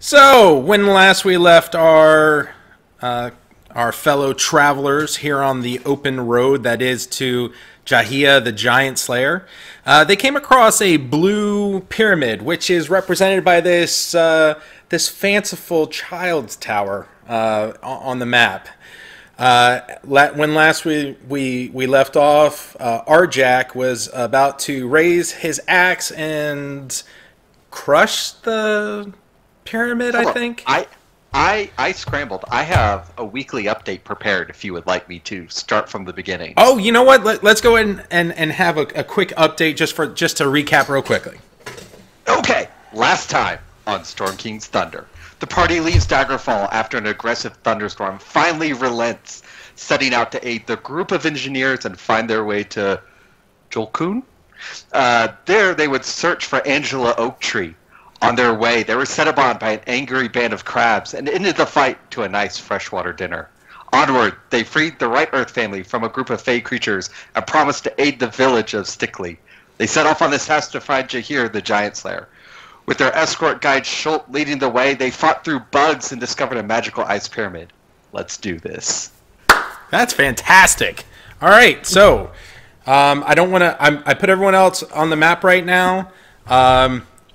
So, when last we left our fellow travelers here on the open road that is to Jahia the Giant Slayer, they came across a blue pyramid, which is represented by this this fanciful child's tower on the map. When last we left off, Arjak was about to raise his axe and crush the pyramid, I think. I scrambled. I have a weekly update prepared if you would like me to start from the beginning. Oh, you know what? Let's go ahead and have a quick update just to recap real quickly. Okay, last time on Storm King's Thunder, the party leaves Daggerfall after an aggressive thunderstorm finally relents, setting out to aid the group of engineers and find their way to Juloun. There they would search for Angela Oaktree. On their way, they were set upon by an angry band of crabs and ended the fight to a nice freshwater dinner. Onward, they freed the Rightearth family from a group of fey creatures and promised to aid the village of Stickley. They set off on this task to find Jahir the Giant Slayer. With their escort guide Sholt leading the way, they fought through bugs and discovered a magical ice pyramid. Let's do this. That's fantastic. All right, so I don't want to. I put everyone else on the map right now.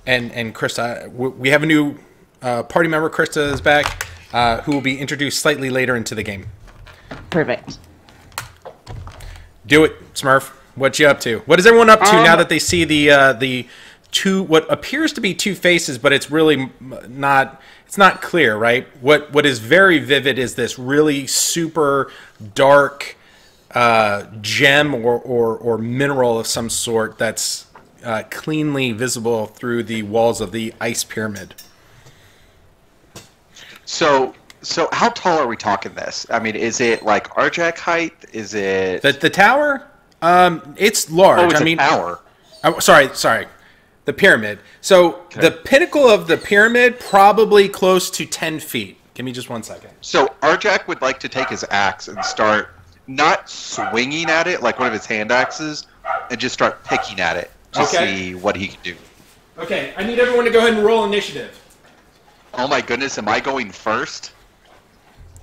And Krista, we have a new party member. Krista is back, who will be introduced slightly later into the game. Perfect. Do it, Smurf. What you up to? What is everyone up to now that they see the two, what appears to be two faces, but it's really not. It's not clear, right? What is very vivid is this really super dark gem or mineral of some sort that's cleanly visible through the walls of the ice pyramid. So how tall are we talking this? I mean, is it like Arjak height? Is it the tower? It's large. Oh, it's I mean, a tower. Oh, sorry. The pyramid. So okay. The pinnacle of the pyramid probably close to 10 feet. Give me just 1 second. So Arjak would like to take his axe and start not swinging at it like one of his hand axes, and just start picking at it to see what he can do. Okay, I need everyone to go ahead and roll initiative. Oh my goodness, am I going first?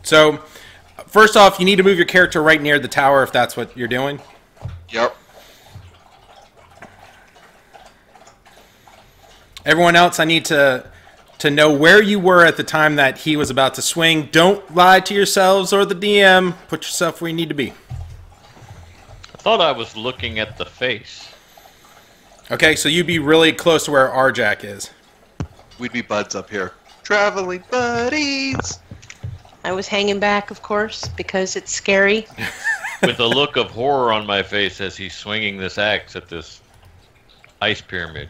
So, first off, you need to move your character right near the tower if that's what you're doing. Yep. Everyone else, I need to know where you were at the time that he was about to swing. Don't lie to yourselves or the DM. Put yourself where you need to be. I thought I was looking at the face. Okay, so you'd be really close to where Arjak is. We'd be buds up here. Traveling buddies! I was hanging back, of course, because it's scary. With a look of horror on my face as he's swinging this axe at this ice pyramid.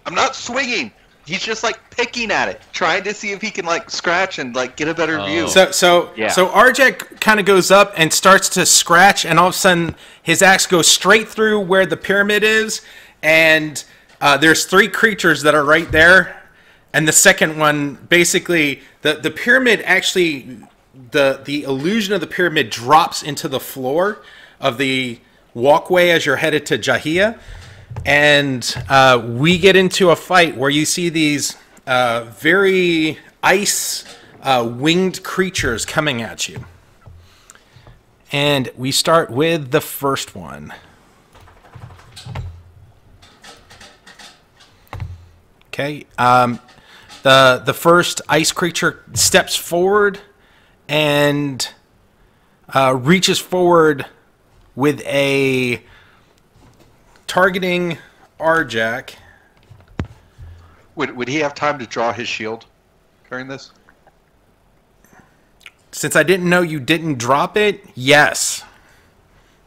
I'm not swinging! He's just like picking at it, trying to see if he can like scratch and like get a better view. So Arjak kind of goes up and starts to scratch, and all of a sudden his axe goes straight through where the pyramid is, and there's three creatures that are right there, and the second one basically the pyramid actually the illusion of the pyramid drops into the floor of the walkway as you're headed to Jahia. And we get into a fight where you see these very ice winged creatures coming at you. And we start with the first one. Okay. The first ice creature steps forward and reaches forward with a targeting Arjak. Would he have time to draw his shield during this? Since I didn't know you didn't drop it, yes.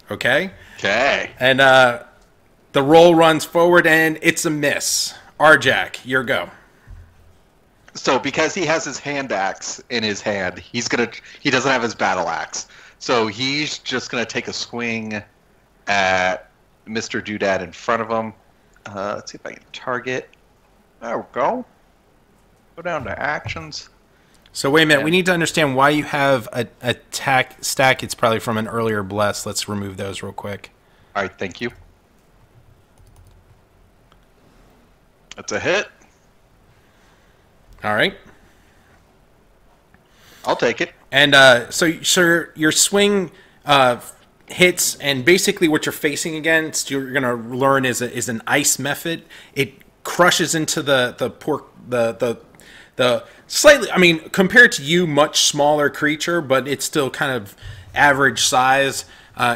Okay? Okay. And the roll runs forward and it's a miss. Arjak, your go. So because he has his hand axe in his hand, he doesn't have his battle axe. So he's just gonna take a swing at Mr. Doodad in front of him. Let's see if I can target. There we go. Go down to actions. So wait a minute. We need to understand why you have a attack stack. It's probably from an earlier bless. Let's remove those real quick. All right, thank you. That's a hit. All right. I'll take it. And so your swing hits, and basically what you're facing against, you're gonna learn is an ice method. It crushes into the slightly, I mean, compared to you, much smaller creature, but it's still kind of average size.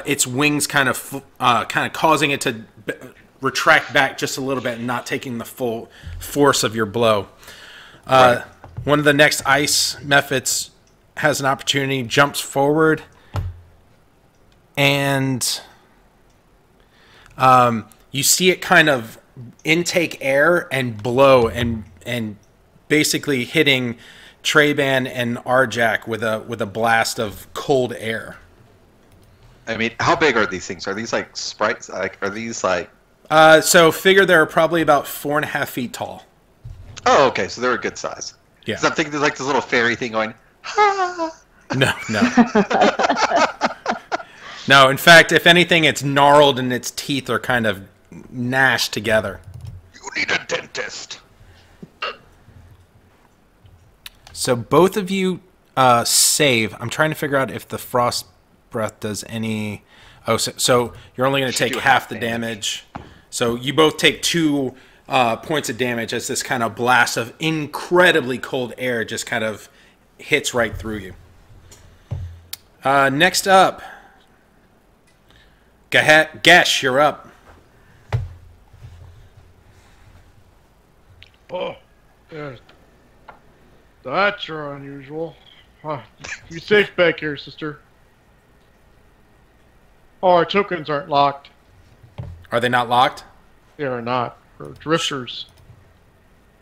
Its wings kind of causing it to retract back just a little bit and not taking the full force of your blow. Right. One of the next ice methods has an opportunity, jumps forward, and you see it kind of intake air and blow and basically hitting Treban and Arjak with a blast of cold air. I mean, how big are these things? Are these like sprites? Like, are these like? So figure they're probably about 4.5 feet tall. Oh, okay, so they're a good size. Yeah. So I'm thinking there's like this little fairy thing going. Ha! No. No, in fact, if anything, it's gnarled and its teeth are kind of gnashed together. You need a dentist. So both of you save. I'm trying to figure out if the frost breath does any. Oh, so you're only going to take half the damage. So you both take 2 points of damage as this kind of blast of incredibly cold air just kind of hits right through you. Next up, Gesh, you're up. Oh, yeah. That's unusual. You safe back here, sister. Oh, our tokens aren't locked. Are they not locked? They are not. We're drifters.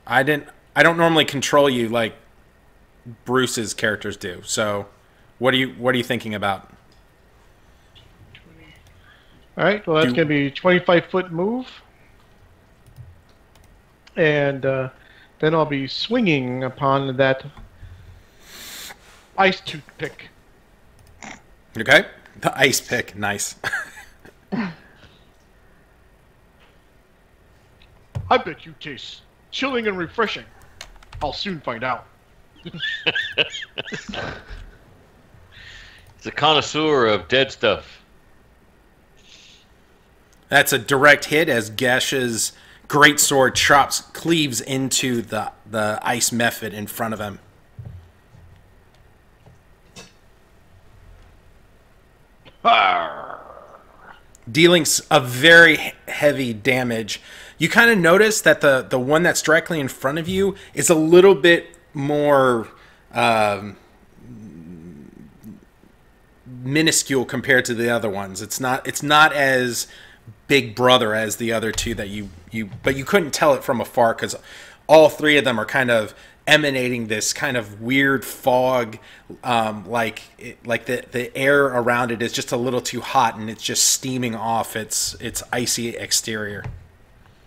I don't normally control you like Bruce's characters do. So, what are you thinking about? All right. Well, that's going to be a 25-foot move, and then I'll be swinging upon that ice toothpick. Okay. The ice pick, nice. I bet you taste chilling and refreshing. I'll soon find out. He's a connoisseur of dead stuff. That's a direct hit as Gesh's greatsword cleaves into the ice method in front of him. Dealing a very heavy damage. You kind of notice that the one that's directly in front of you is a little bit more minuscule compared to the other ones. It's not as big brother as the other two that but you couldn't tell it from afar because all 3 of them are kind of emanating this kind of weird fog, like the air around it is just a little too hot and it's just steaming off its icy exterior.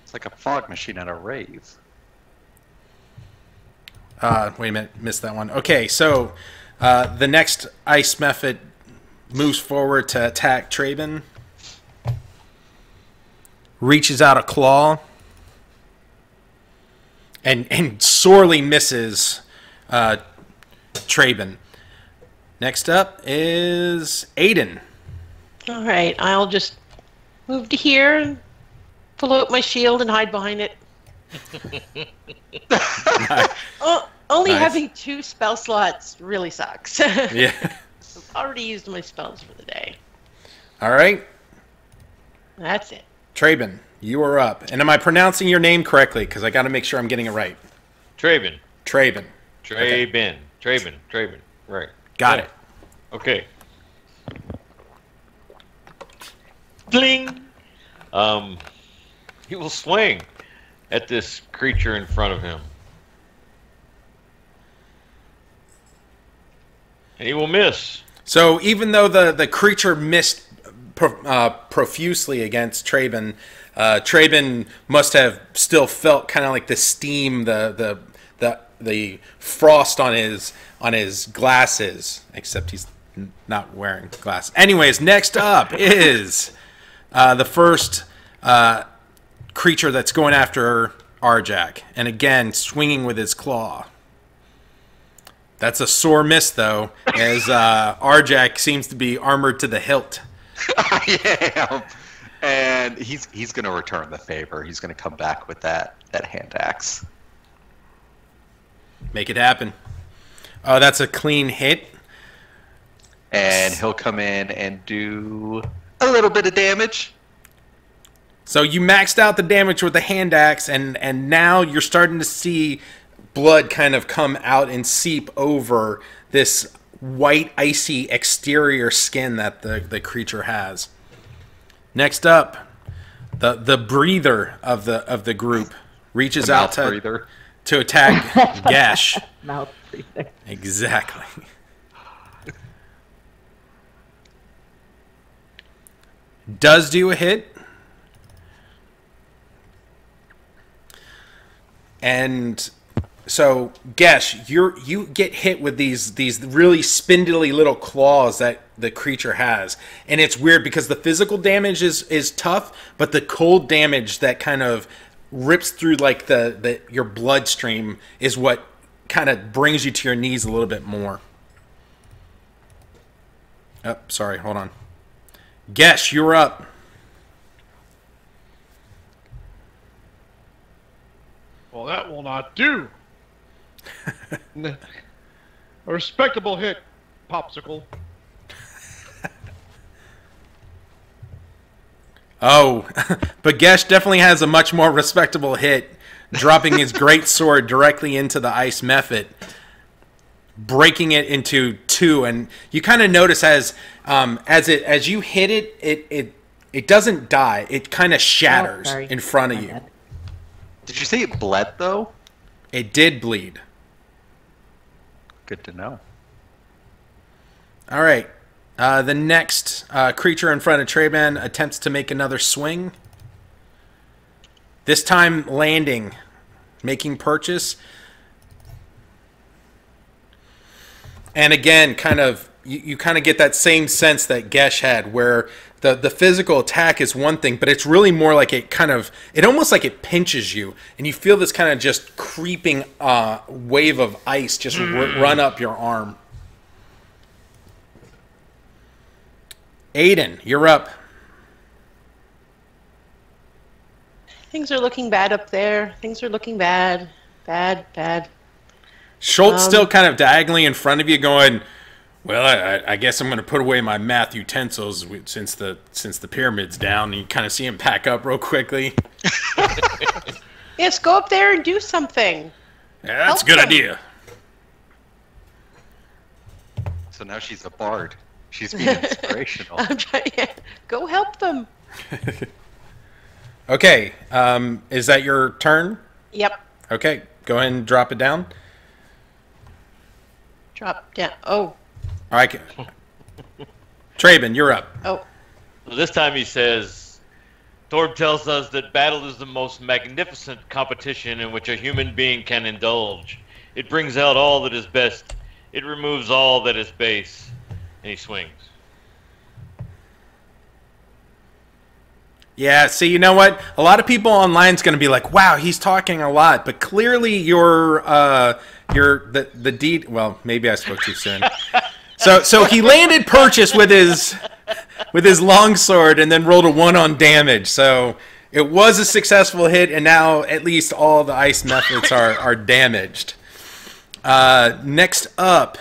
It's like a fog machine at a rave. Wait a minute, missed that one. Okay, so the next ice method moves forward to attack Treban. Reaches out a claw. And sorely misses Treban. Next up is Aiden. All right, I'll just move to here and pull out my shield and hide behind it. Only Nice. having 2 spell slots really sucks. Yeah. I've already used my spells for the day. All right. That's it. Treban, you are up. And am I pronouncing your name correctly? Because I got to make sure I'm getting it right. Treban. Treban. Treban. Right. Got it. Okay. Bling! He will swing at this creature in front of him. And he will miss. So even though the creature missed profusely against Treban, Treban must have still felt kind of like the steam, the frost on his glasses, except he's not wearing glasses. Anyways, next up is the first creature that's going after Arjak, and again swinging with his claw. That's a sore miss, though, as Arjak seems to be armored to the hilt. I am. And he's going to return the favor. He's going to come back with that hand axe. Make it happen. Oh, that's a clean hit. And he'll come in and do a little bit of damage. So you maxed out the damage with the hand axe, and now you're starting to see blood kind of come out and seep over this white, icy exterior skin that the creature has. Next up, the breather of the group reaches out to attack Gesh. Mouth breather. Exactly. Does do a hit. And so, Gesh, you get hit with these really spindly little claws that the creature has. And it's weird because the physical damage is tough, but the cold damage that kind of rips through like your bloodstream is what kind of brings you to your knees a little bit more. Oh, sorry, hold on. Gesh, you're up. Well, that will not do. A respectable hit, Popsicle. Oh, but Gesh definitely has a much more respectable hit, dropping his great sword directly into the ice mephit, breaking it into two. And you kind of notice as you hit it doesn't die. It kind of shatters in front of you. Did you say it bled, though? It did bleed. Good to know. All right. The next creature in front of Trayman attempts to make another swing. This time landing, making purchase. And again, you kind of get that same sense that Gesh had, where the physical attack is one thing, but it's really more like it almost like it pinches you, and you feel this kind of just creeping wave of ice just run up your arm. Aiden, you're up. Things are looking bad up there. Things are looking bad. Bad. Schultz still kind of diagonally in front of you going, well, I guess I'm going to put away my math utensils since the pyramid's down. And you kind of see him pack up real quickly. Yes, go up there and do something. Yeah, that's a good idea. So now she's a bard. She's being inspirational. I'm trying. Yeah, go help them. Okay, is that your turn? Yep. Okay, go ahead and drop it down. Drop down. Oh. All right. Traben, you're up. Oh. So this time he says, Thorb tells us that battle is the most magnificent competition in which a human being can indulge. It brings out all that is best. It removes all that is base. And he swings. Yeah, see, you know what? A lot of people online is going to be like, wow, he's talking a lot. But clearly you're the deed. Well, maybe I spoke too soon. So he landed purchase with his longsword and then rolled a 1 on damage. So it was a successful hit, and now at least all the ice methods are damaged. Next up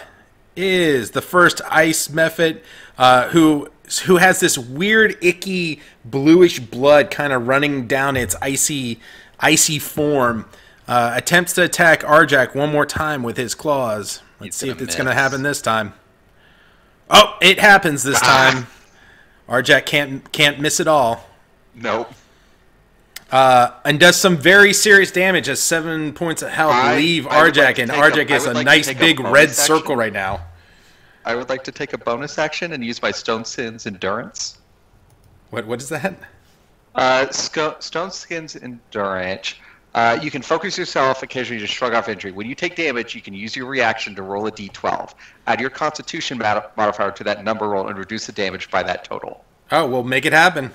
is the first ice method, who has this weird, icky, bluish blood kind of running down its icy form. Attempts to attack Arjak one more time with his claws. Let's see if it's going to happen this time. Oh, it happens this time. Arjak can't miss at all. Nope. And does some very serious damage as 7 points of health leave Arjak, and Arjak is a nice big red circle right now. I would like to take a bonus action and use my Stone Skin's Endurance. What is that? Stone Skin's Endurance. You can focus yourself, occasionally just shrug off injury. When you take damage, you can use your reaction to roll a d12. Add your Constitution modifier to that number roll and reduce the damage by that total. Oh, well, make it happen.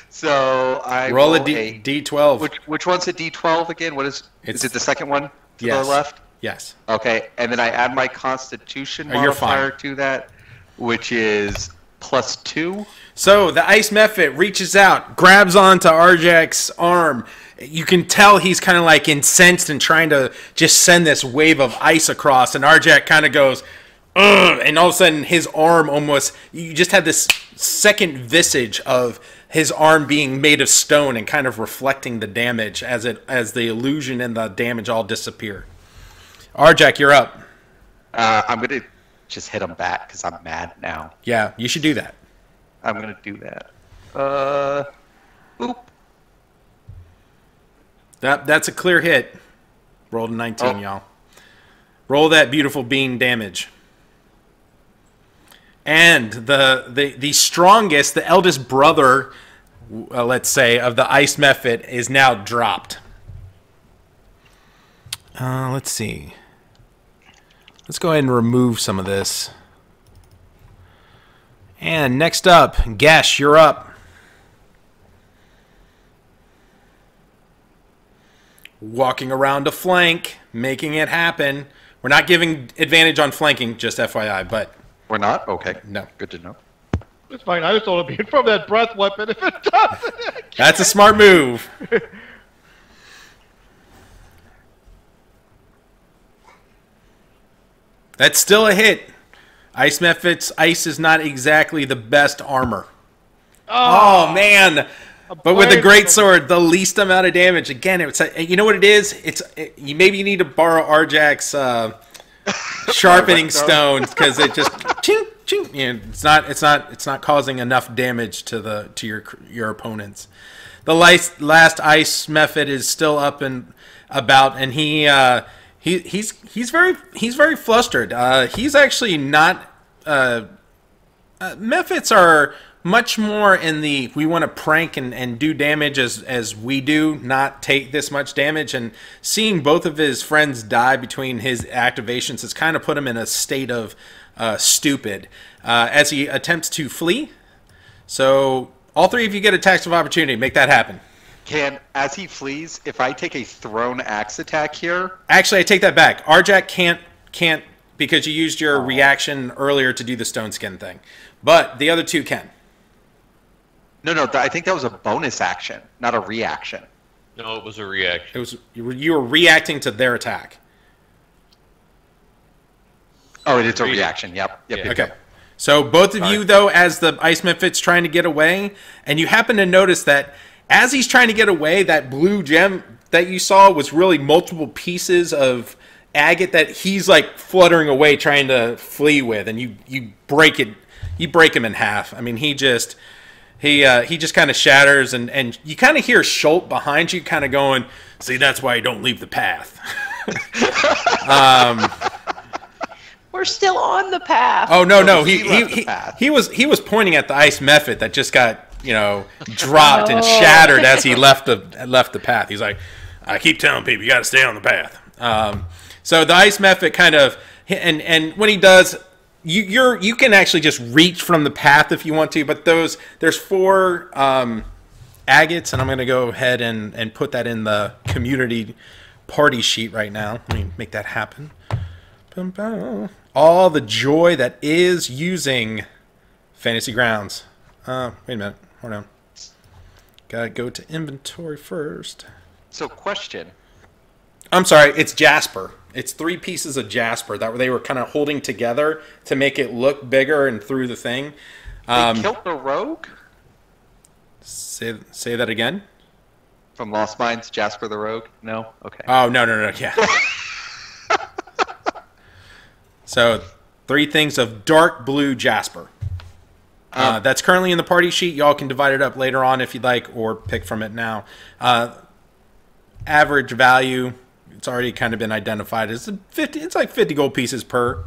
So I roll a d12. Which one's a d12 again? Is it the second one to the left? Yes. Okay, and then I add my Constitution Oh, you're fine. modifier to that, which is +2. So the ice mephit reaches out, grabs onto Arjak's arm. You can tell he's kind of like incensed and trying to just send this wave of ice across. And Arjak kind of goes, ugh, and all of a sudden his arm almost, you just had this second visage of his arm being made of stone and kind of reflecting the damage as the illusion and the damage all disappear. Arjak, you're up. I'm going to just hit him back because I'm mad now. Yeah, you should do that. I'm going to do that. Boop. That's a clear hit. Rolled a 19, y'all. Roll that beautiful being damage. And the strongest, the eldest brother, let's say, of the ice mephit is now dropped. Let's see. Let's go ahead and remove some of this. And next up, Gesh, you're up. Walking around a flank, making it happen. We're not giving advantage on flanking, just FYI, but... We're not? Okay. No. Good to know. It's fine. I just want to be from that breath weapon if it does. That's a smart move. That's still a hit. Ice Mephit's ice is not exactly the best armor. Oh man. But with a great sword, the least amount of damage. Again, it's you know what it is? Maybe you need to borrow Arjak's sharpening stones because it just ching ching. You know, it's not causing enough damage to your opponents. The last ice mephit is still up and about, and he's very flustered. He's actually not. Mephits are much more in the we want to prank and do damage as we do, not take this much damage. And seeing both of his friends die between his activations has kind of put him in a state of stupid as he attempts to flee. So all three of you get attacks of opportunity. Make that happen. As he flees, if I take a thrown axe attack here... Actually, I take that back. Arjak can't because you used your reaction earlier to do the stone skin thing. But the other two can. No, I think that was a bonus action, not a reaction. No, it was a reaction. It was you were reacting to their attack. Oh, it's a reaction. Yep. Okay. So both of you, though, as the Ice Mephit's trying to get away, and you happen to notice that as he's trying to get away, that blue gem that you saw was really multiple pieces of agate that he's like fluttering away trying to flee with, and you break him in half. I mean, he just kind of shatters, and you kind of hear Sholt behind you kind of going, "See, that's why you don't leave the path." We're still on the path. Oh no, he he was pointing at the ice mephit that just got dropped and shattered as he left the path. He's like, I keep telling people you got to stay on the path. So the ice mephit kind of and when he does, you can actually just reach from the path if you want to, but there's 4 agates, and I'm going to go ahead and put that in the community party sheet right now. Let me make that happen. All the joy that is using Fantasy Grounds. Wait a minute. Hold on. Gotta go to inventory first. So, question. I'm sorry, it's Jasper. It's 3 pieces of Jasper that they were kind of holding together to make it look bigger and through the thing. They killed the rogue? Say that again? From Lost Mines, Jasper the Rogue? No? Okay. Oh, no, yeah. So, 3 things of dark blue Jasper. That's currently in the party sheet. Y'all can divide it up later on if you'd like, or pick from it now. Average value, it's already kind of been identified as 50. It's like 50 gold pieces per.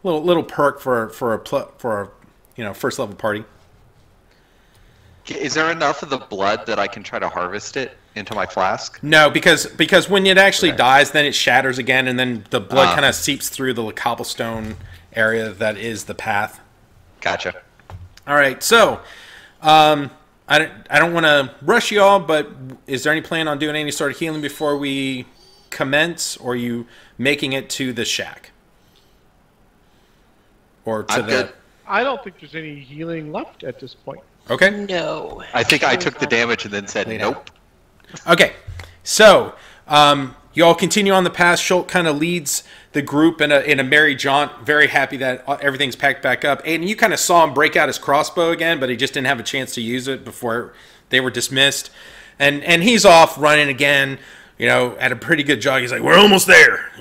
Little perk for a first level party. Is there enough of the blood that I can try to harvest it into my flask? No, because when it actually dies, then it shatters again, and then the blood kind of seeps through the cobblestone area that is the path. Gotcha. All right, so I don't want to rush y'all, but is there any plan on doing any sort of healing before we commence, or are you making it to the shack? Or to Good. I don't think there's any healing left at this point. Okay. No. I think I took the damage and then said nope. Okay. So, you all continue on the path. Sholt kind of leads the group in a merry jaunt, very happy that everything's packed back up. And you kind of saw him break out his crossbow again, but he just didn't have a chance to use it before they were dismissed. And he's off running again, at a pretty good jog. He's like, we're almost there,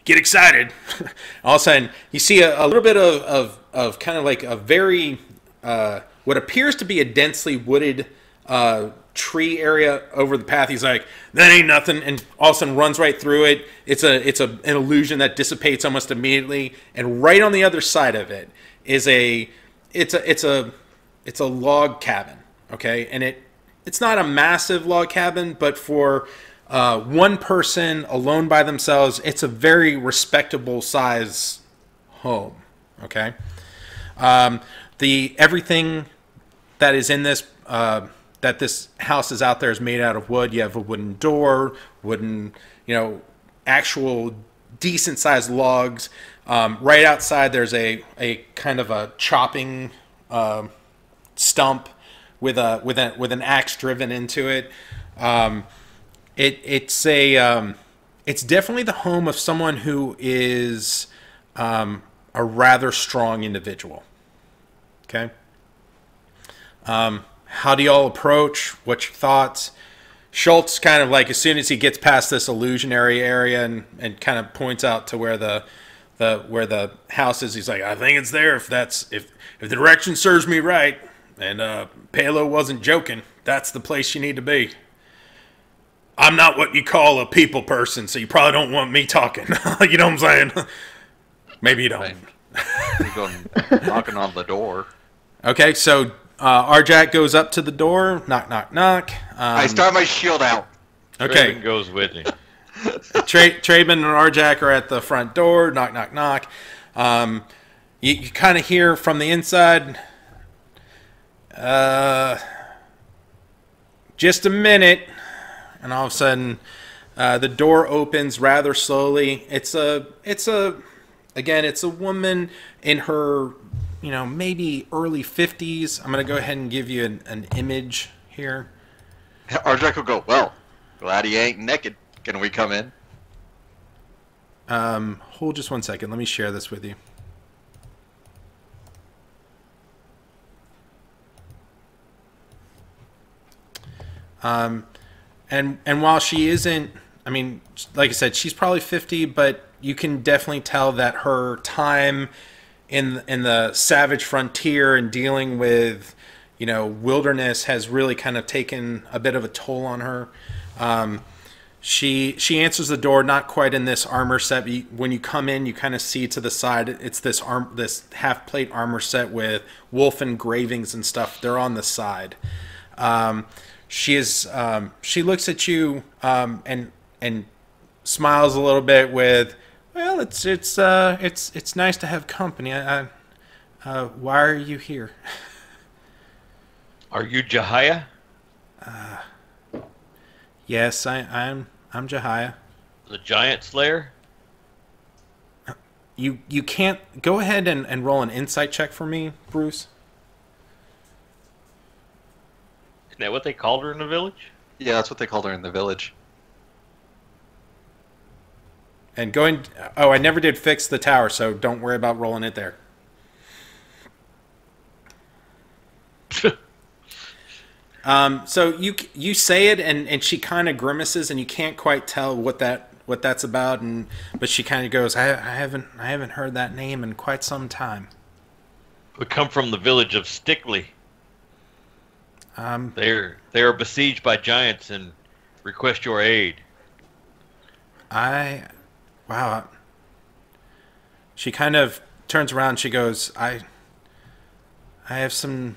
get excited. All of a sudden, you see a little bit of kind of like a very, what appears to be a densely wooded tree area over the path. He's like, that ain't nothing, and all of a sudden runs right through it. It's an illusion that dissipates almost immediately, and right on the other side of it is a log cabin. Okay, and it's not a massive log cabin, but for one person alone by themselves, it's a very respectable size home. Okay, everything that is in this that this house is out there is made out of wood. You have a wooden door, wooden, actual decent sized logs. Right outside there's a kind of a chopping stump with an axe driven into it. It's definitely the home of someone who is a rather strong individual. Okay. How do y'all approach? What's your thoughts? Schultz kind of like, as soon as he gets past this illusionary area and kind of points out to where the house is, he's like, I think it's there. If the direction serves me right, and Palo wasn't joking, that's the place you need to be. I'm not what you call a people person, so you probably don't want me talking. You know what I'm saying? Maybe you don't. You're going knocking on the door. Okay, so Arjak goes up to the door. Knock, knock, knock. I start my shield out. Okay. Traven goes with me. Traven and Arjak are at the front door. Knock, knock, knock. You kind of hear from the inside, just a minute. And all of a sudden, the door opens rather slowly. It's a woman in her, maybe early 50s. I'm going to go ahead and give you an image here. Arjak will go, well, glad he ain't naked. Can we come in? Hold just one second. Let me share this with you. And while she isn't, like I said, she's probably 50, but you can definitely tell that her time in the savage frontier and dealing with, wilderness has really kind of taken a bit of a toll on her. She answers the door, not quite in this armor set. When you come in, you kind of see to the side, it's this half plate armor set with wolf engravings and stuff. They're on the side. She looks at you and smiles a little bit with, well, it's nice to have company. Why are you here? Are you Jahia? Yes, I'm Jahia. The Giant Slayer? You can't go ahead and roll an insight check for me, Bruce. Isn't that what they called her in the village? Yeah, that's what they called her in the village. And I never did fix the tower, so don't worry about rolling it there. So you say it, and she kind of grimaces, and you can't quite tell what that's about, but she kind of goes, I haven't heard that name in quite some time. We come from the village of Stickley. They are besieged by giants and request your aid. Wow. She kind of turns around. She goes, I have some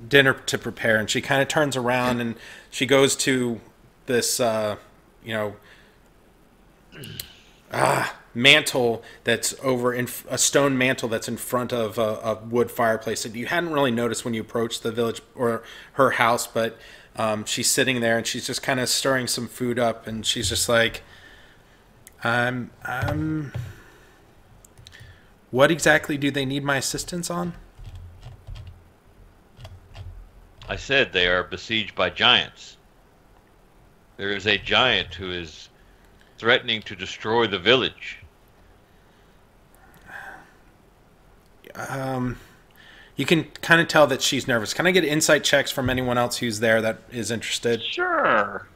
dinner to prepare. And she kind of turns around and she goes to this, mantle that's over a stone mantle that's in front of a wood fireplace that you hadn't really noticed when you approached the village or her house, but she's sitting there and she's just kind of stirring some food up, and she's just like, What exactly do they need my assistance on? I said they are besieged by giants. There is a giant who is threatening to destroy the village. You can kind of tell that she's nervous. Can I get insight checks from anyone else who's there that is interested? Sure.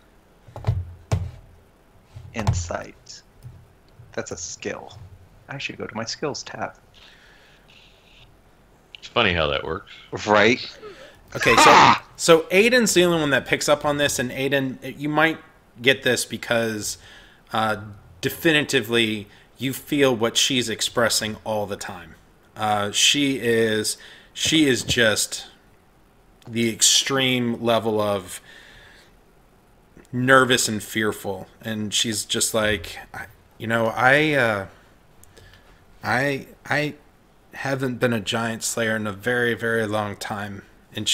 Insight. That's a skill. I should go to my skills tab. It's funny how that works. Right? Okay, so Aiden's the only one that picks up on this, and Aiden, you might get this because definitively you feel what she's expressing all the time. She is just the extreme level of nervous and fearful, and she's just like, I haven't been a giant slayer in a very, very long time. And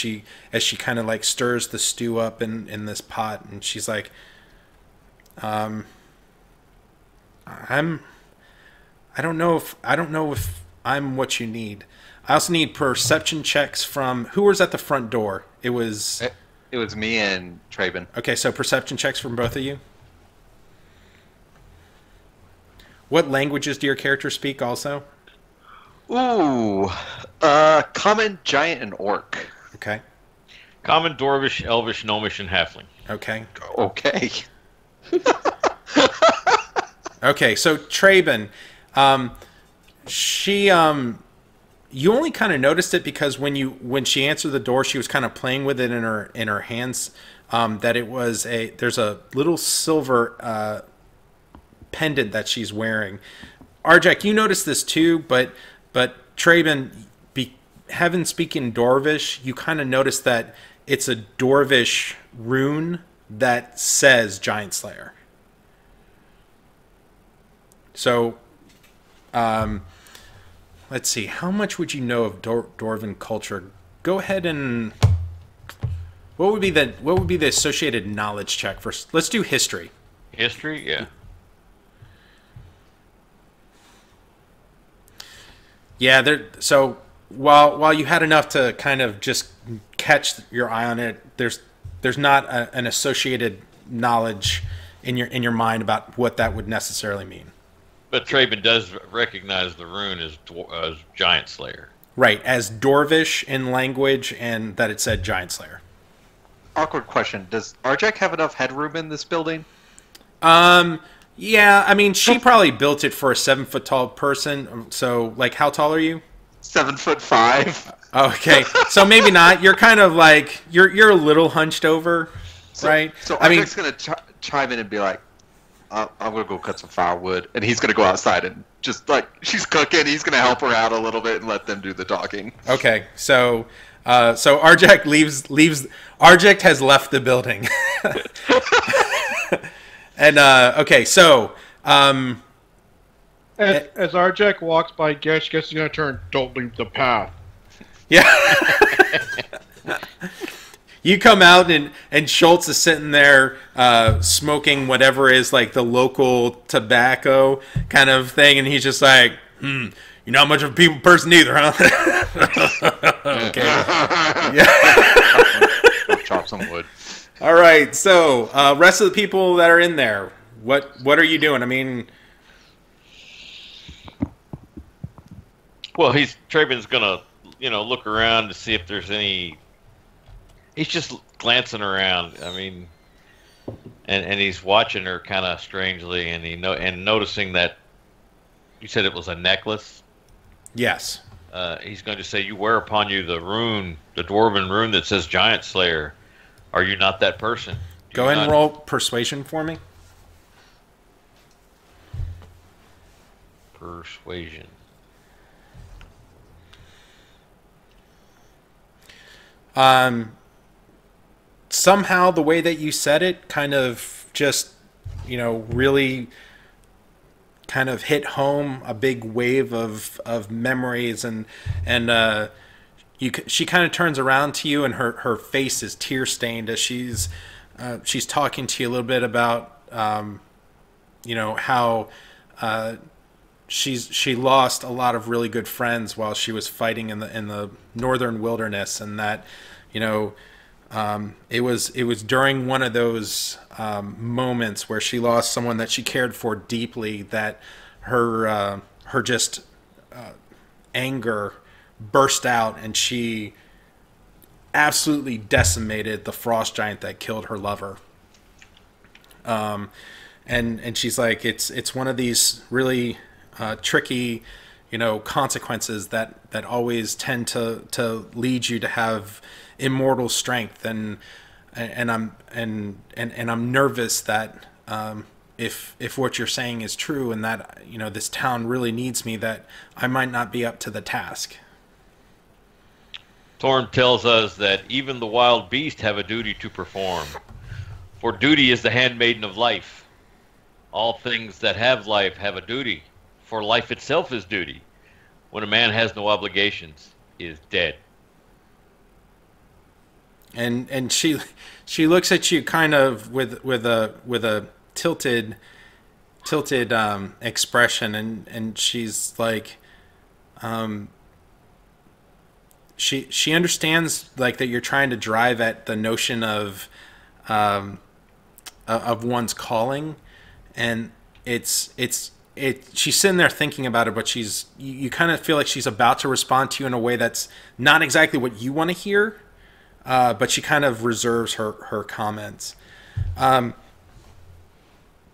as she kind of like stirs the stew up in this pot, and she's like, I don't know if I'm what you need. I also need perception checks from who was at the front door. It was me and Traben. Okay, so perception checks from both of you. What languages do your characters speak also? Ooh, common, giant, and orc. Okay. Common, dwarvish, elvish, gnomish, and halfling. Okay. Okay. Okay, so Traben, you only kind of noticed it because when she answered the door, she was kind of playing with it in her hands. That it was there's a little silver pendant that she's wearing. Arjek, you noticed this too, but Traben, having speaking Dwarvish, you kind of notice that it's a Dwarvish rune that says Giant Slayer. So, let's see. How much would you know of Dwarven culture? Go ahead and what would be the associated knowledge check first? Let's do history. History, yeah. Yeah, so while you had enough to kind of just catch your eye on it, there's not an associated knowledge in your mind about what that would necessarily mean. But Traben does recognize the rune as Giant Slayer. Right, as Dwarvish in language, and that it said Giant Slayer. Awkward question. Does Arjek have enough headroom in this building? Yeah, I mean, she probably built it for a 7-foot tall person. So, like, how tall are you? 7'5". Okay, so maybe not. You're kind of like you're a little hunched over, right? So Arjek's gonna chime in and be like, "I'm gonna go cut some firewood," and he's gonna go outside and just like she's cooking, he's gonna help her out a little bit and let them do the talking. Okay, so Arjek leaves. Arjek has left the building. And okay, so as Arjek walks by, guess he's gonna turn. Don't leave the path. Yeah. You come out and Sholt is sitting there smoking whatever is like the local tobacco kind of thing, and he's just like, you're not much of a people person either, huh? Okay. Go chop some wood. All right, so rest of the people that are in there, what are you doing? I mean, well, Traben's gonna look around to see if there's any. He's just glancing around. I mean, and he's watching her kind of strangely, and noticing that you said it was a necklace. Yes. He's going to say, "You wear upon you the rune, the dwarven rune that says Giant Slayer. Are you not that person?" Go ahead and roll persuasion for me. Persuasion. Somehow the way that you said it kind of just, really kind of hit home a big wave of memories and she kind of turns around to you and her face is tear stained as she's talking to you a little bit about how she lost a lot of really good friends while she was fighting in the northern wilderness, and that it was during one of those moments where she lost someone that she cared for deeply that her just anger burst out, and she absolutely decimated the frost giant that killed her lover. And she's like, it's one of these really tricky, consequences that always tend to lead you to have immortal strength, and I'm nervous that if what you're saying is true, and that this town really needs me, that I might not be up to the task. Torm tells us that even the wild beasts have a duty to perform, for duty is the handmaiden of life. All things that have life have a duty, for life itself is duty. When a man has no obligations, he is dead. And she looks at you kind of with a tilted expression, and she's like, she understands like that you're trying to drive at the notion of one's calling, and she's sitting there thinking about it, but you kind of feel like she's about to respond to you in a way that's not exactly what you want to hear, but she kind of reserves her comments.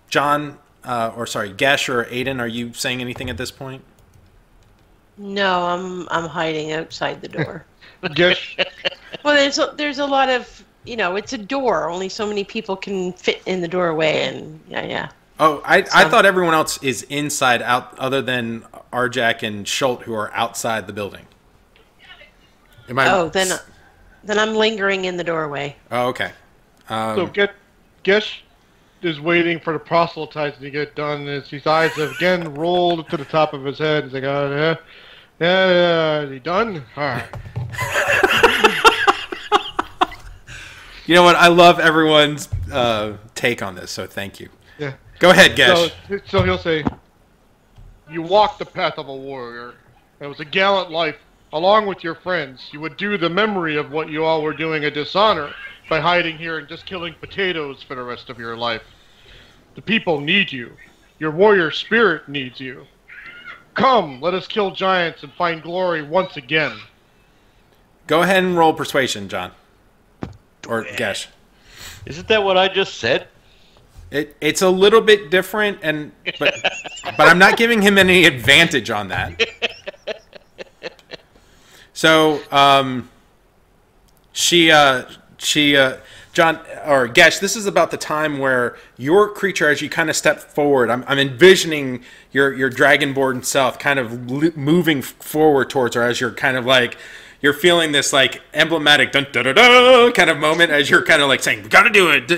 John, Gesh or Aiden, are you saying anything at this point? No, I'm hiding outside the door. Gesh. Well, there's a lot of, it's a door. Only so many people can fit in the doorway, and yeah. Oh, I thought everyone else is inside, out, other than Arjak and Sholt, who are outside the building. Then I'm lingering in the doorway. Oh, okay. So Gesh is waiting for the proselytizing to get done as his eyes have again rolled to the top of his head. He's like, yeah, is he done? All right. You know what? I love everyone's take on this, so thank you. Yeah. Go ahead, Gesh. So he'll say, you walked the path of a warrior. It was a gallant life. Along with your friends, you would do the memory of what you all were doing a dishonor by hiding here and just killing potatoes for the rest of your life. The people need you. Your warrior spirit needs you. Come, let us kill giants and find glory once again. Go ahead and roll persuasion, John. Or Gesh. Isn't that what I just said? It's a little bit different, but I'm not giving him any advantage on that. So, John, or Gesh, this is about the time where your creature, as you kind of step forward, I'm envisioning your dragonborn self kind of moving forward towards her as you're kind of like, you're feeling this like emblematic dun da da da kind of moment as you're kind of like saying, we gotta do it,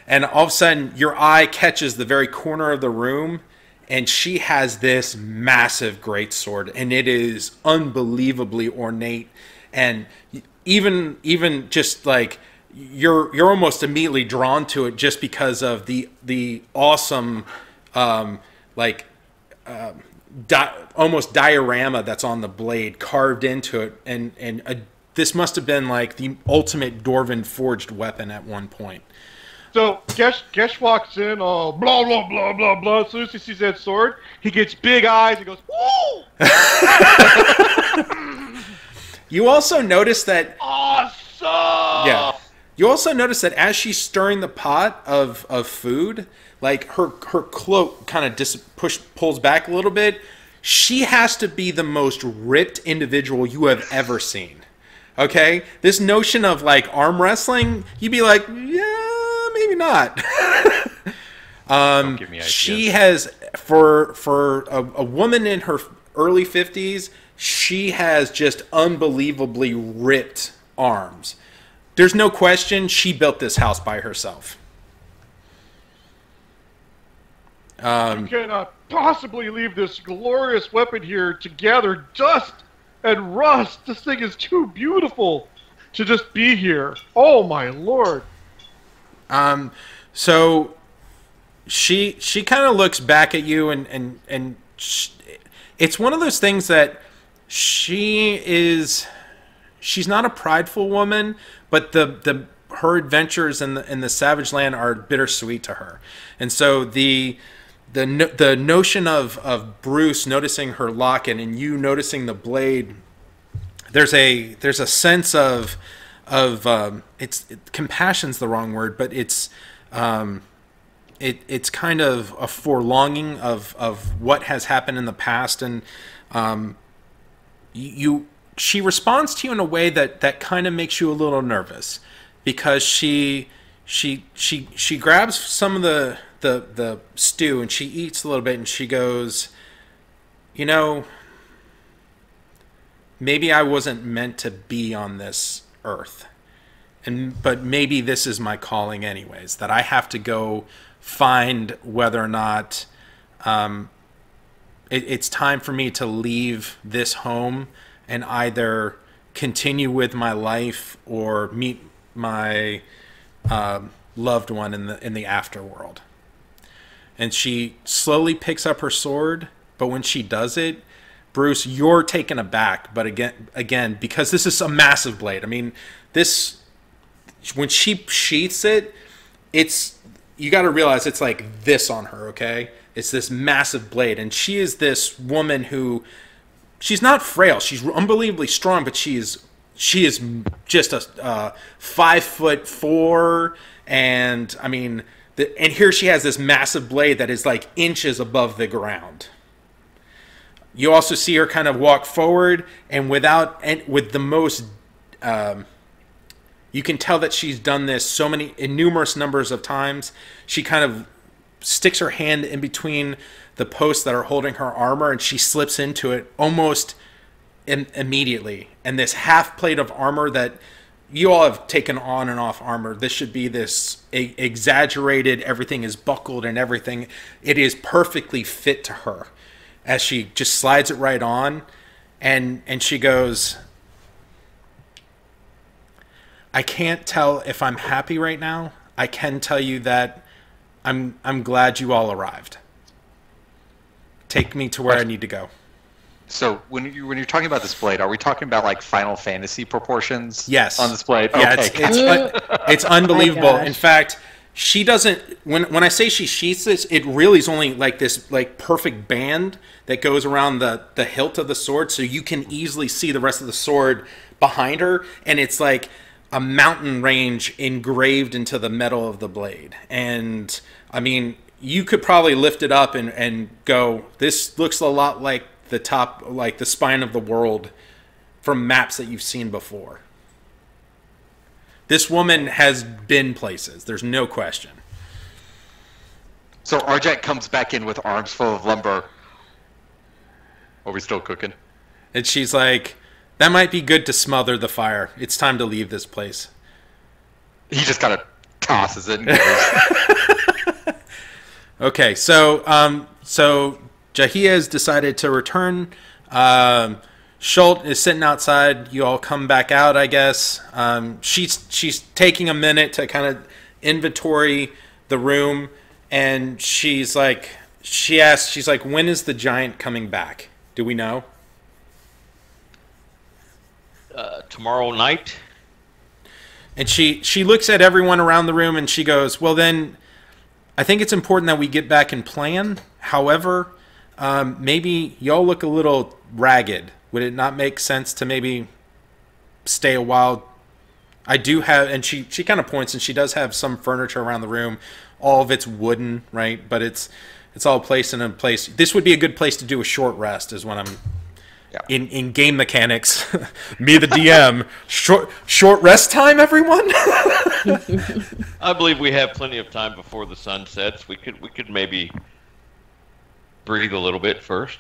and all of a sudden your eye catches the very corner of the room, and she has this massive greatsword, and it is unbelievably ornate, and even just like you're almost immediately drawn to it just because of the awesome almost diorama that's on the blade carved into it, and this must have been like the ultimate dwarven forged weapon at one point. So Gesh walks in, all blah blah blah blah blah. As soon as he sees that sword, he gets big eyes. He goes, "Woo!" You also notice that. Awesome. Yeah. You also notice that as she's stirring the pot of food, like her cloak kind of pulls back a little bit. She has to be the most ripped individual you have ever seen. Okay, this notion of like arm wrestling, you'd be like, yeah, maybe not. Don't give me ideas. She has, for a woman in her early 50s, she has just unbelievably ripped arms. There's no question she built this house by herself. You cannot possibly leave this glorious weapon here to gather dust and rust. This thing is too beautiful to just be here. Oh my lord. So she kind of looks back at you, and it's one of those things that she's not a prideful woman, but her adventures in the Savage Land are bittersweet to her, and so the notion of Bruce noticing her locket and you noticing the blade, there's a sense of compassion's the wrong word, but it's kind of a forlonging of what has happened in the past, and she responds to you in a way that kind of makes you a little nervous, because she grabs some of the stew and she eats a little bit, and she goes, you know, maybe I wasn't meant to be on this earth, but maybe this is my calling anyways, that I have to go find whether or not it's time for me to leave this home and either continue with my life or meet my loved one in the afterworld. And she slowly picks up her sword, but when she does it, Bruce, you're taken aback. But again, because this is a massive blade. I mean, when she sheaths it, you got to realize it's like this on her, okay? It's this massive blade, and she is this woman who, she's not frail. She's unbelievably strong, but she is just a 5'4", and I mean, and here she has this massive blade that is like inches above the ground. You also see her kind of walk forward, and with the most, you can tell that she's done this in numerous numbers of times. She kind of sticks her hand in between the posts that are holding her armor, and she slips into it almost immediately. And this half plate of armor that you all have taken on and off armor, this should be this exaggerated, everything is buckled and everything. It is perfectly fit to her as she just slides it right on, and she goes, I can't tell if I'm happy right now. I can tell you that I'm glad you all arrived. Take me to where I need to go. So when you're talking about this blade, are we talking about like Final Fantasy proportions? Yes. On this blade? Yeah, okay. it's unbelievable. Oh my gosh. In fact, she doesn't. When I say she sheaths this, it really is only like this like perfect band that goes around the hilt of the sword, so you can easily see the rest of the sword behind her, and it's like a mountain range engraved into the metal of the blade. And I mean, you could probably lift it up and go, this looks a lot like the top, like the spine of the world from maps that you've seen before. This woman has been places. There's no question. So Arjak comes back in with arms full of lumber. Are we still cooking? And she's like, that might be good to smother the fire. It's time to leave this place. He just kind of tosses it and goes. Okay, so Jahia has decided to return. Sholt is sitting outside. You all come back out, I guess. She's taking a minute to kind of inventory the room, and she asks, when is the giant coming back? Do we know? Tomorrow night. And she looks at everyone around the room and she goes, well then, I think it's important that we get back and plan. However, maybe y'all look a little ragged. Would it not make sense to maybe stay a while? I do have, and she kind of points, and she does have some furniture around the room. All of it's wooden, right? But it's all placed in a place. This would be a good place to do a short rest, is what I'm... Yeah. In game mechanics, me the DM, short rest time, everyone. I believe we have plenty of time before the sun sets. We could maybe breathe a little bit first.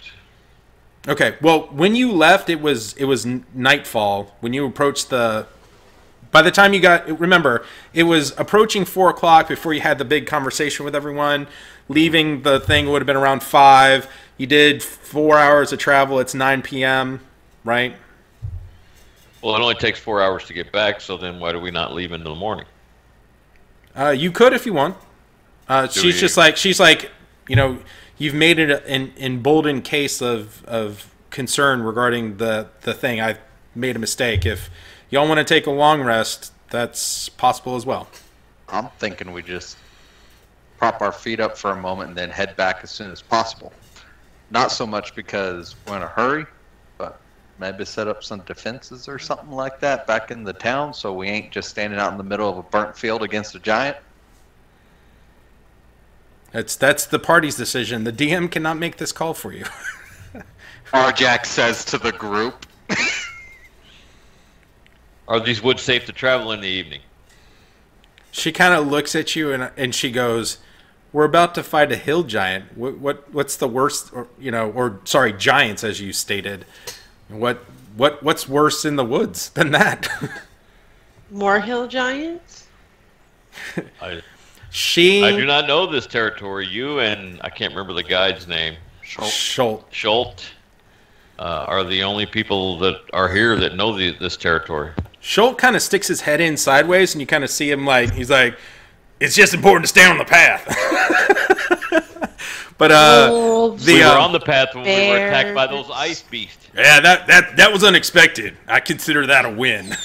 Okay. Well, when you left, it was nightfall. When you approached by the time you remember, it was approaching 4 o'clock before you had the big conversation with everyone. Leaving the thing would have been around 5. You did 4 hours of travel. It's 9 p.m., right? Well, it only takes 4 hours to get back, so then why do we not leave in the morning? You could if you want. She's like, you know, you've made it an emboldened case of concern regarding the thing. I've made a mistake. If y'all want to take a long rest, that's possible as well. I'm thinking we just prop our feet up for a moment and then head back as soon as possible. Not so much because we're in a hurry, but maybe set up some defenses or something like that back in the town so we ain't just standing out in the middle of a burnt field against a giant. That's the party's decision. The DM cannot make this call for you. Arjack says to the group. Are these woods safe to travel in the evening? She kind of looks at you and she goes, "We're about to fight a hill giant. What's the worst? Or sorry, giants, as you stated. What's worse in the woods than that?" More hill giants? I do not know this territory. You and I can't remember the guide's name. Sholt are the only people that are here that know this territory. Sholt kind of sticks his head in sideways, and you kind of see him he's like, "It's just important to stay on the path." But we were on the path when we were attacked by those ice beasts. Yeah, that was unexpected. I consider that a win.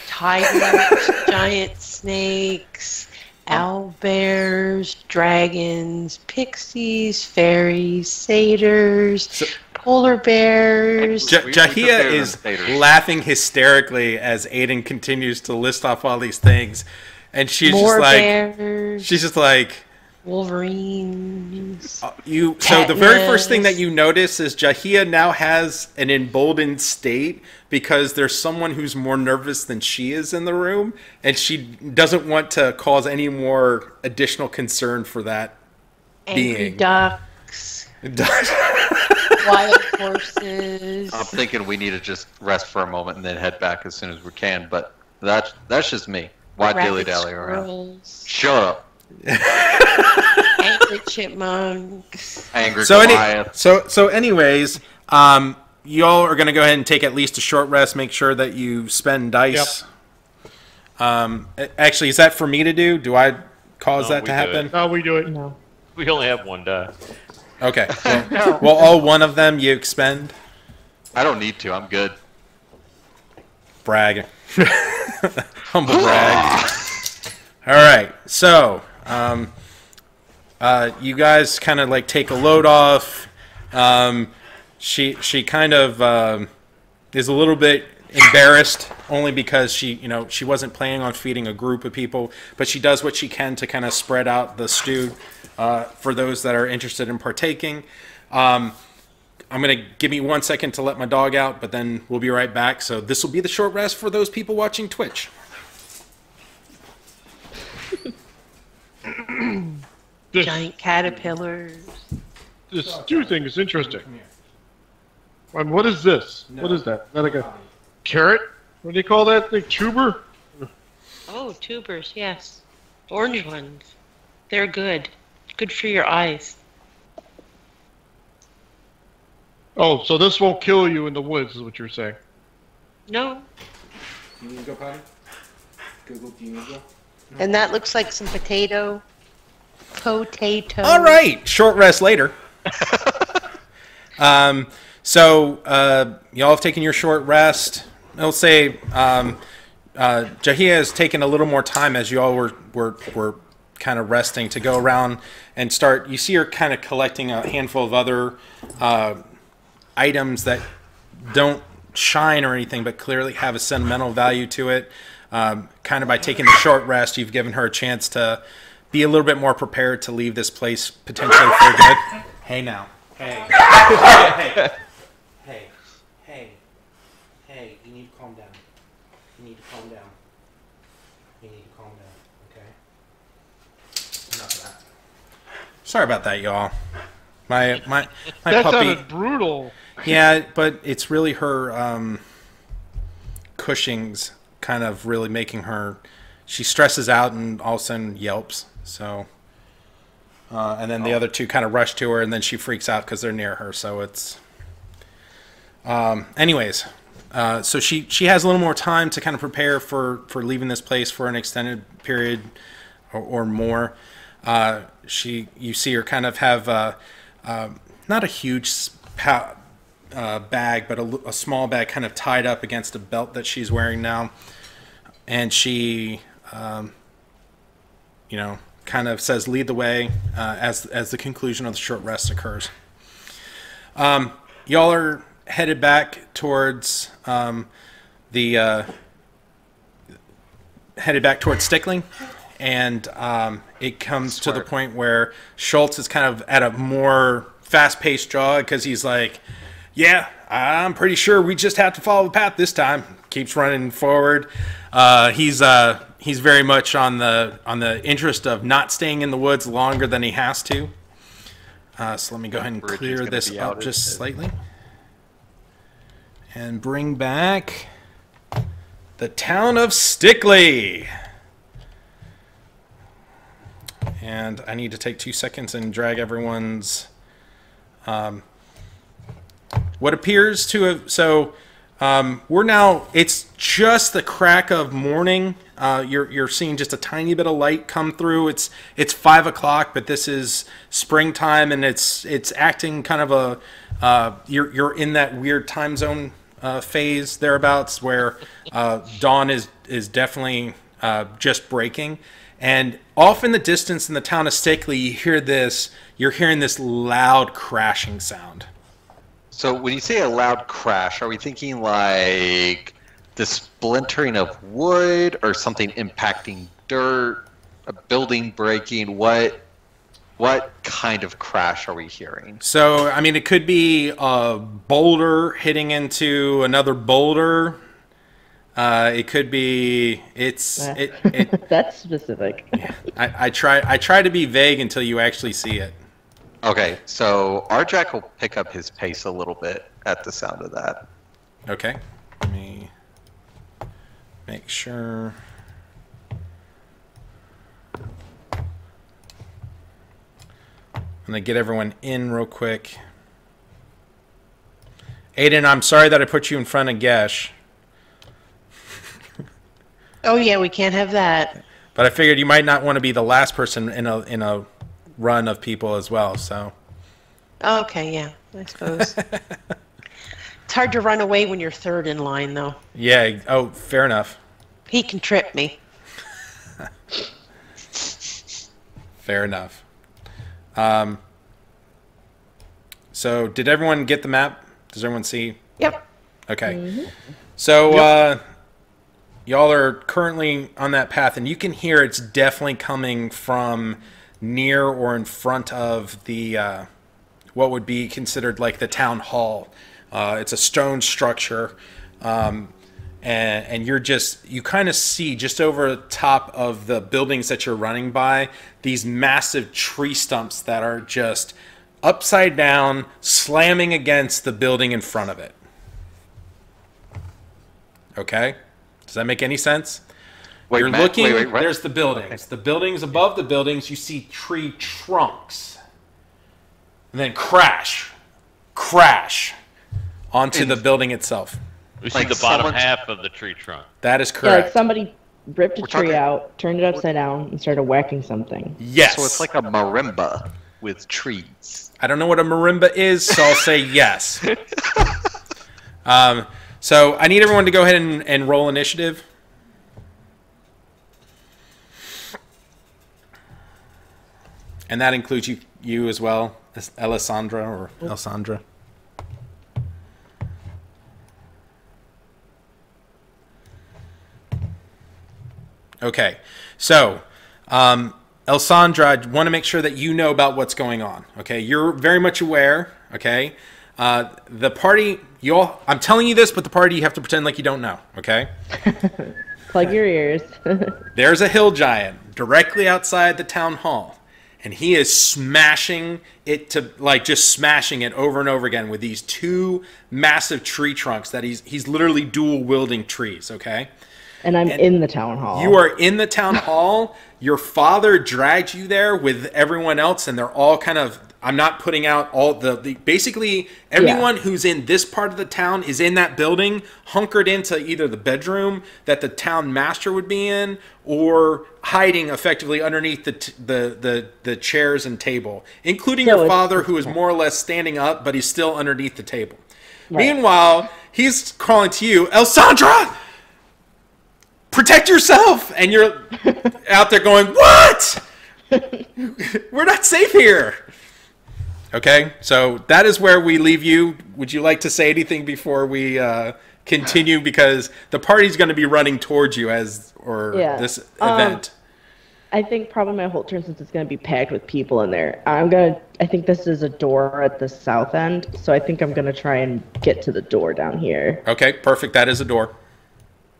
Tigers, giant snakes, owlbears, dragons, pixies, fairies, satyrs, polar bears. Jahia is laughing hysterically as Aiden continues to list off all these things, and she's just like Wolverines. So the very first thing that you notice is Jahia now has an emboldened state because there's someone who's more nervous than she is in the room, and she doesn't want to cause any more additional concern for that Angry being. ducks. Wild horses. I'm thinking we need to just rest for a moment and then head back as soon as we can, but that's just me. Why dilly-dally around? Shut up. Angry chipmunks. Angry Goliath. So anyways, y'all are going to go ahead and take at least a short rest. Make sure that you spend dice. Yep. Actually, is that for me to do? Do I cause that to happen? No, we do it. No. We only have one die. Okay. Well, all one of them you expend? I don't need to. I'm good. Brag. Humble brag. All right. So, you guys kind of take a load off. She kind of is a little bit embarrassed only because she wasn't planning on feeding a group of people, but she does what she can to kind of spread out the stew for those that are interested in partaking. I'm going to give me 1 second to let my dog out, but then we'll be right back. So this will be the short rest for those people watching Twitch. Giant caterpillars. This stew thing is interesting. And what is this? No. What is that? Is that like a carrot? What do you call that thing? Tuber? Oh, tubers, yes. Orange ones. They're good. Good for your eyes. Oh, so this won't kill you in the woods, is what you're saying? No. You need to go, Potty? Google, do you need to go? No. And that looks like some potato. All right, short rest later. So y'all have taken your short rest. I'll say Jahia has taken a little more time as you all were kind of resting to go around and start. You see her kind of collecting a handful of other items that don't shine or anything, but clearly have a sentimental value to it. Kind of by taking the short rest, you've given her a chance to be a little bit more prepared to leave this place potentially for good. Hey now. Hey. Hey, you need to calm down. You need to calm down. Okay? Enough of that. Sorry about that, y'all. My that puppy. Sounded brutal. Yeah, but it's really her Cushing's kind of really making her. She stresses out and all of a sudden yelps. So, and then the other two kind of rush to her, and then she freaks out because they're near her. So it's. Anyways, so she has a little more time to kind of prepare for leaving this place for an extended period or more. You see her kind of have not a huge bag, but a small bag kind of tied up against a belt that she's wearing now. And she, kind of says, lead the way as the conclusion of the short rest occurs. Y'all are headed back towards Stickley, and it comes to the point where Sholt is kind of at a more fast-paced jog because he's like, yeah, I'm pretty sure we just have to follow the path this time. Keeps running forward. He's very much on the interest of not staying in the woods longer than he has to. So let me go ahead and clear this up just slightly. And bring back the town of Stickley. And I need to take 2 seconds and drag everyone's... what appears to have... So we're now... It's just the crack of morning. You're seeing just a tiny bit of light come through. It's 5 o'clock, but this is springtime, and it's acting kind of a... You're in that weird time zone phase thereabouts where dawn is definitely just breaking. And off in the distance in the town of Stickley, you're hearing this loud crashing sound. So when you say a loud crash, are we thinking like the splintering of wood or something impacting dirt, a building breaking? What kind of crash are we hearing? So, I mean, it could be a boulder hitting into another boulder. It could be that's specific. I try to be vague until you actually see it. Okay, so Arjack will pick up his pace a little bit at the sound of that. Okay, let me make sure. I'm gonna get everyone in real quick. Aiden, I'm sorry that I put you in front of Gesh. Oh yeah, we can't have that. But I figured you might not want to be the last person in a run of people as well, so. Okay, yeah, I suppose. It's hard to run away when you're third in line, though. Yeah, oh, fair enough. He can trip me. Fair enough. So, did everyone get the map? Does everyone see? Yep. Okay. Mm-hmm. So, y'all are currently on that path, and you can hear it's definitely coming from near or in front of the what would be considered like the town hall. It's a stone structure, and you kind of see just over the top of the buildings that you're running by these massive tree stumps that are just upside down, slamming against the building in front of it. Okay, does that make any sense? Wait, You're Matt, looking, wait, there's the buildings. The buildings above the buildings, you see tree trunks. And then crash onto the building itself. We see Like the bottom someone's- half of the tree trunk. That is Yeah, correct. like somebody ripped a We're tree talking- out, turned it upside down, and started whacking something. Yes. So it's like a marimba with trees. I don't know what a marimba is, so I'll say yes. So I need everyone to go ahead and roll initiative. And that includes you as well, Alessandra or Alessandra. Okay, so Alessandra, I want to make sure that you know about what's going on. Okay, you're very much aware. Okay, the party, I'm telling you this, but the party you have to pretend like you don't know. Okay. Plug your ears. There's a hill giant directly outside the town hall, and he is smashing it just smashing it over and over again with these two massive tree trunks that he's literally dual wielding trees. Okay. And I'm in the town hall. You are in the town hall. Your father dragged you there with everyone else, and they're all kind of I'm not putting out all the basically everyone who's in this part of the town is in that building, hunkered into either the bedroom that the town master would be in, or hiding effectively underneath the chairs and table, including your father, who is more or less standing up, but he's still underneath the table. Right. Meanwhile, he's calling to you, Elsandra, protect yourself, and you're out there going, what? We're not safe here. Okay, so that is where we leave you. Would you like to say anything before we continue? Because the party's going to be running towards you this event. I think probably my whole turn, since it's going to be packed with people in there, I think this is a door at the south end, so I think I'm going to try and get to the door down here. Okay, perfect. That is a door.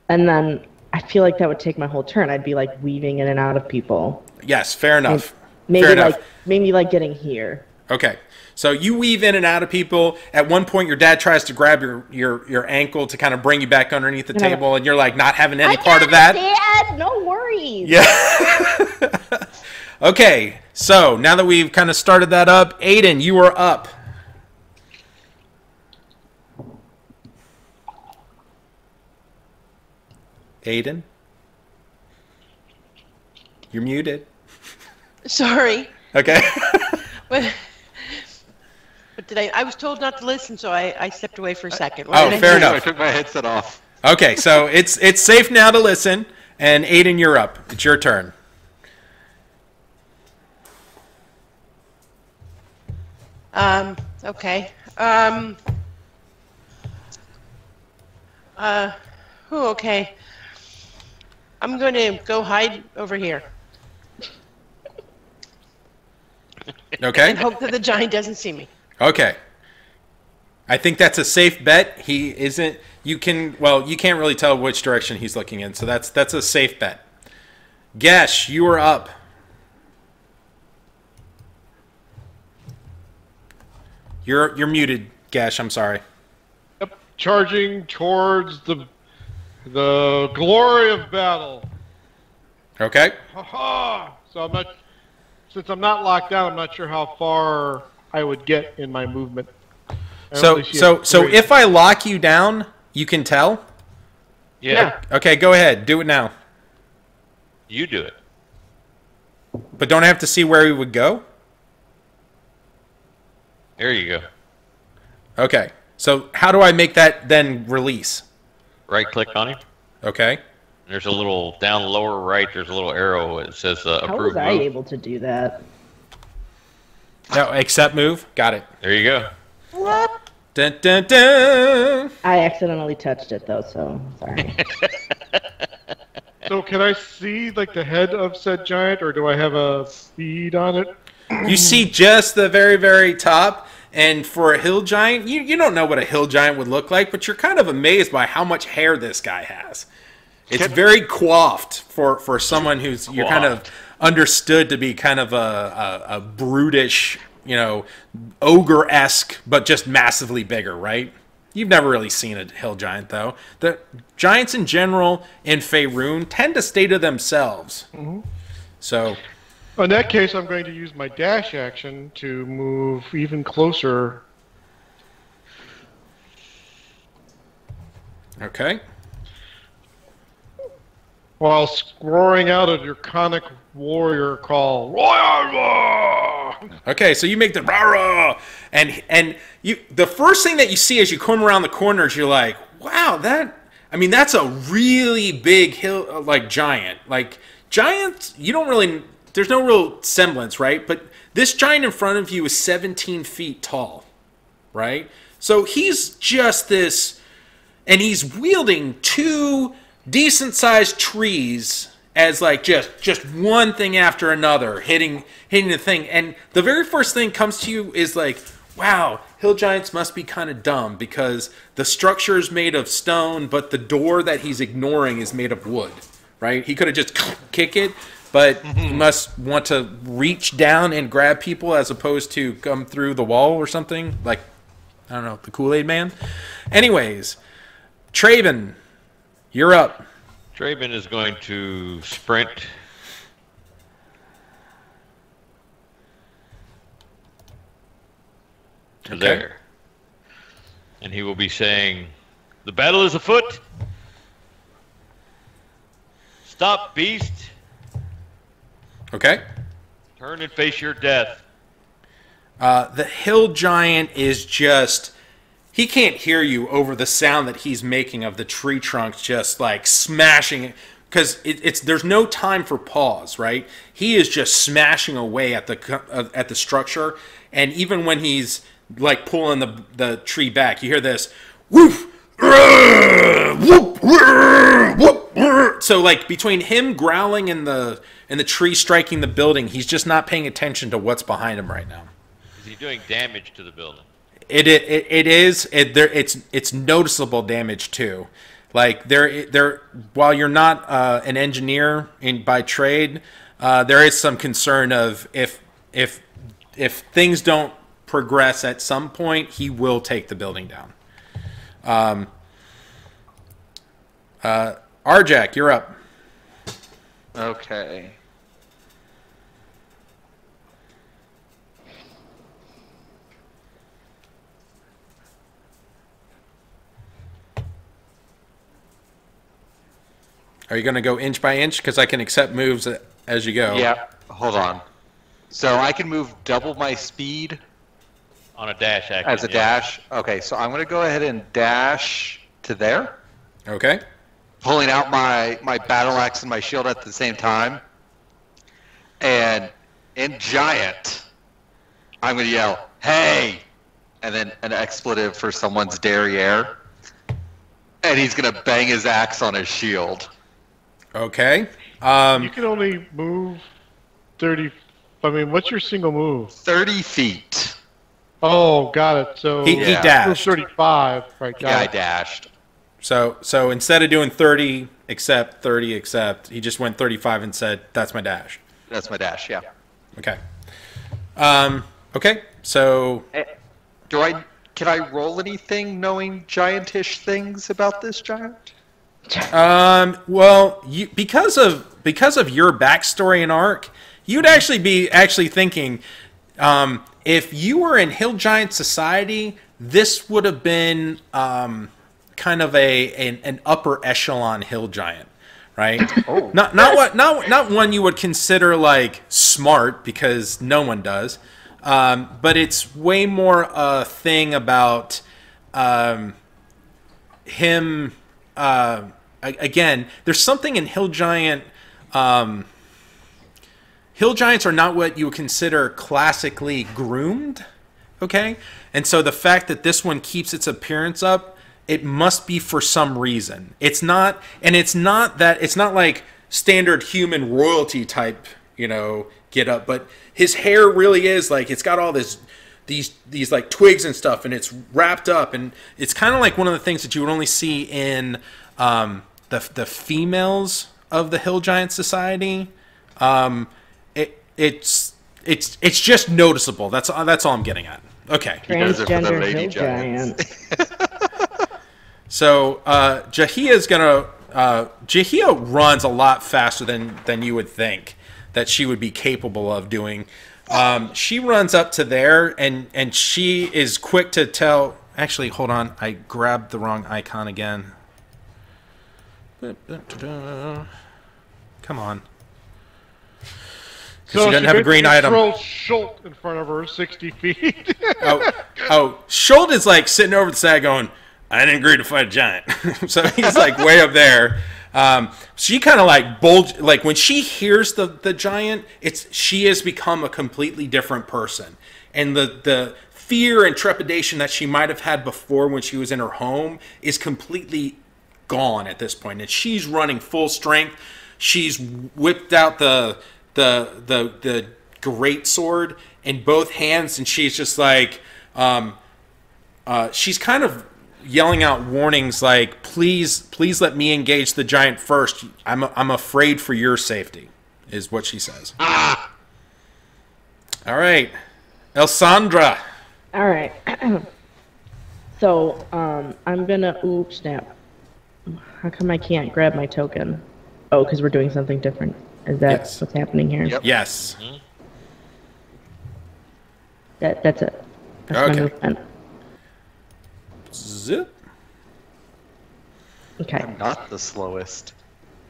And then I feel like that would take my whole turn. I'd be like weaving in and out of people. Yes, fair enough. Maybe like getting here. Okay, so you weave in and out of people. At one point, your dad tries to grab your ankle to kind of bring you back underneath the table, and you're like not having any part of that. Dad, no worries. Yeah. Okay, so now that we've kind of started that up, Aiden, you are up. Aiden, you're muted. Sorry. Okay. But I was told not to listen, so I stepped away for a second. Fair enough. I took my headset off. Okay, so it's safe now to listen, and Aiden, you're up. It's your turn. Okay. Okay. I'm going to go hide over here. Okay. And hope that the giant doesn't see me. Okay. I think that's a safe bet. He isn't. You can't really tell which direction he's looking in, so that's a safe bet. Gesh, you are up. You're muted, Gesh. I'm sorry. Yep. Charging towards the glory of battle. Okay. So since I'm not locked down, I'm not sure how far I would get in my movement. So if I lock you down, you can tell? Yeah. Okay, go ahead. Do it now. You do it. But don't I have to see where we would go? There you go. Okay. So how do I make that then release? Right-click on him. Okay. There's a little, down lower right, there's a little arrow. It says approved How was I move. able to do that? No, accept move. Got it. There you go. What? Dun, dun, dun. I accidentally touched it, though, so sorry. So can I see like the head of said giant, or do I have a feed on it? You see just the very, very top, and for a hill giant, you don't know what a hill giant would look like, but you're kind of amazed by how much hair this guy has. It's very coiffed for someone who's you're kind of understood to be kind of a brutish, ogre-esque, but just massively bigger, right? You've never really seen a hill giant, though. The giants in general in Faerun tend to stay to themselves. Mm-hmm. So, in that case, I'm going to use my dash action to move even closer. Okay. While roaring out a draconic warrior call. Okay, so you make the rah-rah, and you the first thing that you see as you come around the corners, you're like, wow, that's a really big hill, giant. Like giants, there's no real semblance, right? But this giant in front of you is 17 feet tall, right? So he's just this, and he's wielding two decent-sized trees as just one thing after another, hitting the thing. And the very first thing comes to you is like, wow, hill giants must be kind of dumb because the structure is made of stone, but the door that he's ignoring is made of wood, right? He could have just kick it, but he must want to reach down and grab people as opposed to come through the wall or something. Like, I don't know, the Kool-Aid Man? Anyways, Traven, you're up. Traven is going to sprint to there. And he will be saying, "The battle is afoot. Stop, beast. Okay. Turn and face your death." The hill giant is just... He can't hear you over the sound that he's making of the tree trunks just like smashing, because there's no time for pause, right? He is just smashing away at the structure, and even when he's like pulling the tree back, you hear this woof, whoop, whoop. So like between him growling and the tree striking the building, he's just not paying attention to what's behind him right now. Is he doing damage to the building? It's noticeable damage too. Like while you're not an engineer by trade, there is some concern of if things don't progress at some point, he will take the building down. Arjak, you're up. Okay. Are you going to go inch by inch? Because I can accept moves as you go. Yeah, hold on. So I can move double my speed On a dash action. as a dash. Okay, so I'm going to go ahead and dash to there, Okay. pulling out my battle axe and my shield at the same time. And in giant, I'm going to yell, "Hey!" and then an expletive for someone's derriere. And he's going to bang his axe on his shield. Okay. You can only move 30. I mean, what's your single move? 30 feet. Oh, got it. So He Yeah. dashed. 35. Right, got Yeah, I it. dashed. So instead of doing 30 accept, he just went 35 and said, "That's my dash." That's my dash, yeah. Okay. Okay. So Can I roll anything knowing giantish things about this giant? well, because of your backstory and arc, you'd actually be thinking, if you were in Hill Giant society, this would have been kind of an upper echelon Hill Giant, right? Oh. Not one you would consider like smart, because no one does, but it's way more a thing about him. Again, there's something in Hill Giant. Hill Giants are not what you would consider classically groomed, okay? And so the fact that this one keeps its appearance up, it must be for some reason. It's not like standard human royalty type, get up, but his hair really is like, it's got all these like twigs and stuff, and it's wrapped up, and it's kind of like one of the things that you would only see in the females of the Hill Giant Society. It's just noticeable. That's all I'm getting at. Okay. does it for the Transgender lady hill giant. So Jahia's gonna Jahia runs a lot faster than you would think that she would be capable of doing. She runs up to there, and she is quick to tell. Actually, hold on. I grabbed the wrong icon again. Come on. So she doesn't have a green item. Throws Sholt in front of her 60 feet. Oh, Sholt is like sitting over the side going, "I didn't agree to fight a giant." So he's like way up there. She kind of like like when she hears the giant, she has become a completely different person. And the fear and trepidation that she might have had before when she was in her home is completely gone at this point. And she's running full strength. She's whipped out the great sword in both hands, and she's just like, she's kind of yelling out warnings like, please let me engage the giant first. I'm afraid for your safety, is what she says. All right, Elsandra. All right. So, I'm gonna... Oops, snap. How come I can't grab my token? Oh, because we're doing something different. Is that Yes. what's happening here? Yep. Yes. That's it. That's my Okay. movement. Zip. Okay. I'm not the slowest.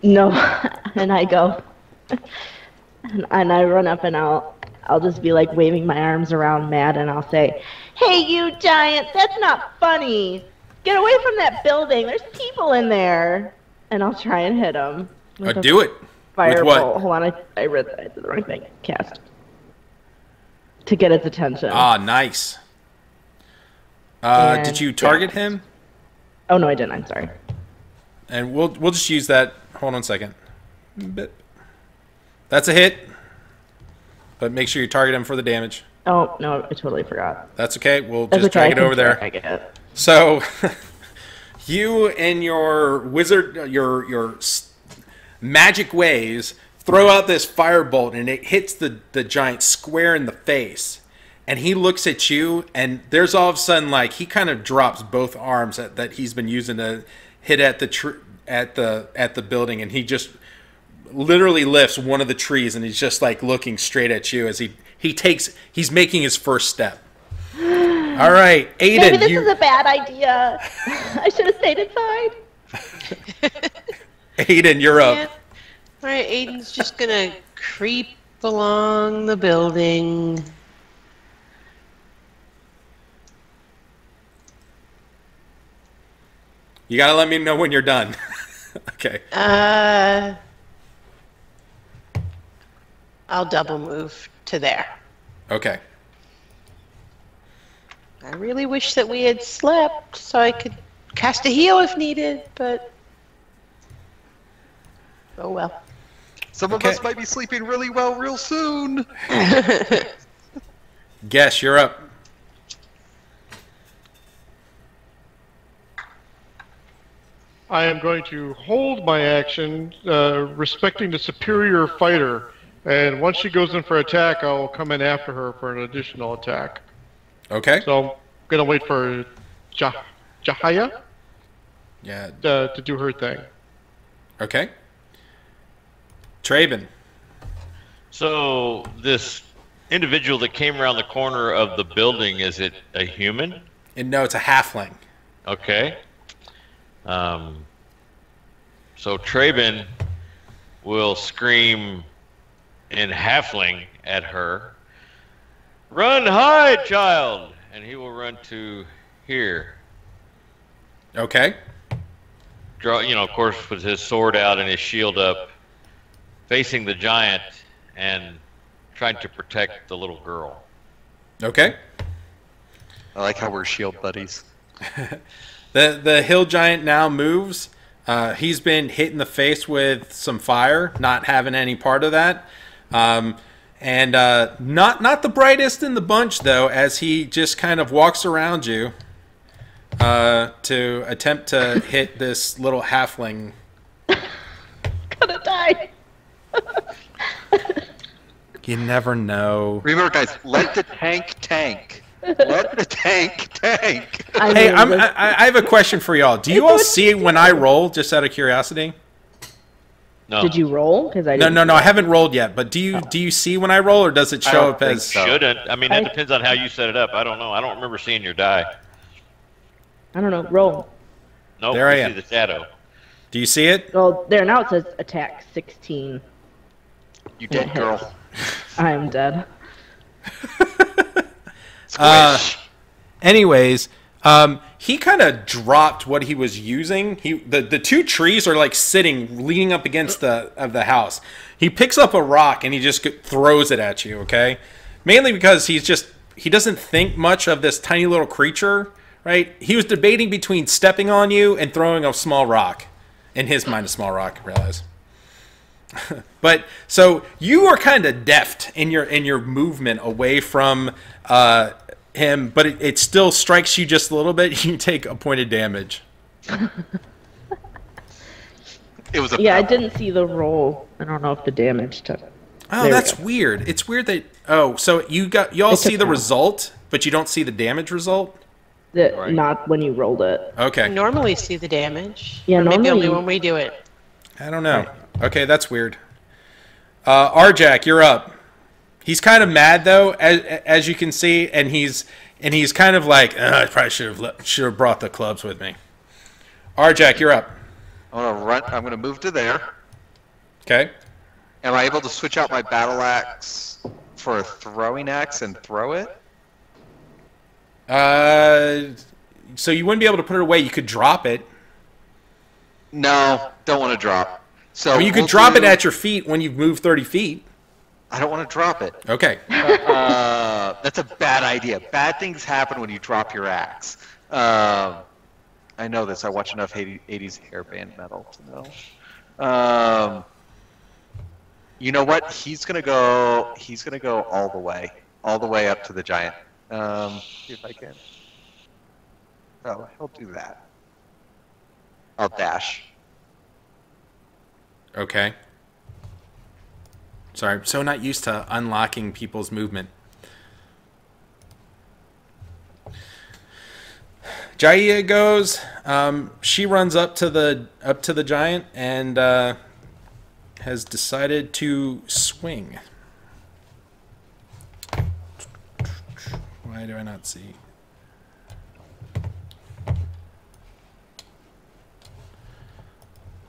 No, and I go, and I run up, and I'll just be like waving my arms around, mad, and I'll say, "Hey, you giant! That's not funny! Get away from that building! There's people in there!" And I'll try and hit him. Do it. With what? Firebolt. Hold on, I did the wrong thing. Cast. To get its attention. Ah, nice. And Did you target him? Oh no, I didn't. I'm sorry. And we'll just use that. Hold on a second. That's a hit. But make sure you target him for the damage. Oh no, I totally forgot. That's okay. We'll That's just okay, drag it over there. I get it. So, you and your wizard, your magic ways throw out this firebolt, and it hits the giant square in the face. And he looks at you, and there's all of a sudden, like, he kind of drops both arms that he's been using to hit at the building, and he just literally lifts one of the trees, and he's just like looking straight at you as he's making his first step. All right, Aiden. Maybe this is a bad idea. I should have stayed inside. Aiden, you're up. Yeah. All right, Aiden's just gonna creep along the building. You gotta let me know when you're done. Okay. I'll double move to there. Okay. I really wish that we had slept so I could cast a heal if needed, but oh well. Some of us might be sleeping really well real soon. Guess you're up. I am going to hold my action, respecting the superior fighter. And once she goes in for attack, I will come in after her for an additional attack. Okay. So I'm going to wait for Jahia Yeah. to do her thing. Okay. Traben. So this individual that came around the corner of the building, is it a human? And no, it's a halfling. Okay. So Traben will scream in halfling at her, "Run, hide, child!" And he will run to here. Okay. Draw, of course, with his sword out and his shield up, facing the giant and trying to protect the little girl. Okay. I like how we're shield buddies. The hill giant now moves. He's been hit in the face with some fire, not having any part of that. And not the brightest in the bunch, though, as he just kind of walks around you to attempt to hit this little halfling. Gonna die. You never know. Remember, guys, let the tank. Let the tank. Hey, I have a question for y'all. Do you all see when I roll, just out of curiosity? No. Did you roll? Because I No, didn't. I haven't rolled yet. But do you see when I roll, or does it I show don't up think as? so. Shouldn't. I mean, that depends on how you set it up. I don't know. I don't remember seeing your die. I don't know. Roll. Nope, There I you am. see the shadow. Do you see it? Well, there now it says attack 16. You dead girl. I'm dead. Squish. Anyways, he kind of dropped what he was using. The two trees are like sitting, leaning up against the house. He picks up a rock and he just throws it at you. Okay, mainly because he doesn't think much of this tiny little creature. Right? He was debating between stepping on you and throwing a small rock. In his mind, a small rock. I realize. But so you are kind of deft in your movement away from him, but it still strikes you just a little bit. You take a point of damage. It was a Yeah, I pebble. didn't see the roll. I don't know if the damage took. Oh, There we that's go. weird. It's weird that so y'all It's a see the pebble. result, but you don't see the damage result. The, Not when you rolled it. I Okay, normally see the damage. Yeah, Or maybe normally- only when we do it. I don't know. Okay, that's weird. Arjack, you're up. He's kind of mad though, as you can see, and he's and he's kind of like, I probably should have brought the clubs with me. Arjack, you're up. I'm gonna move to there. Okay. Am I able to switch out my battle axe for a throwing axe and throw it? So you wouldn't be able to put it away. You could drop it. No, don't want to drop. So I mean, you could drop it at your feet when you've moved 30 feet. I don't want to drop it. Okay. That's a bad idea. Bad things happen when you drop your axe. I know this. I watch enough 80s hairband metal to know. You know what? He's gonna go all the way up to the giant. See if I can. Oh, he'll do that. I'll dash. Okay. Sorry, I'm so not used to unlocking people's movement. Jahia goes. She runs up to the giant and has decided to swing. Why do I not see?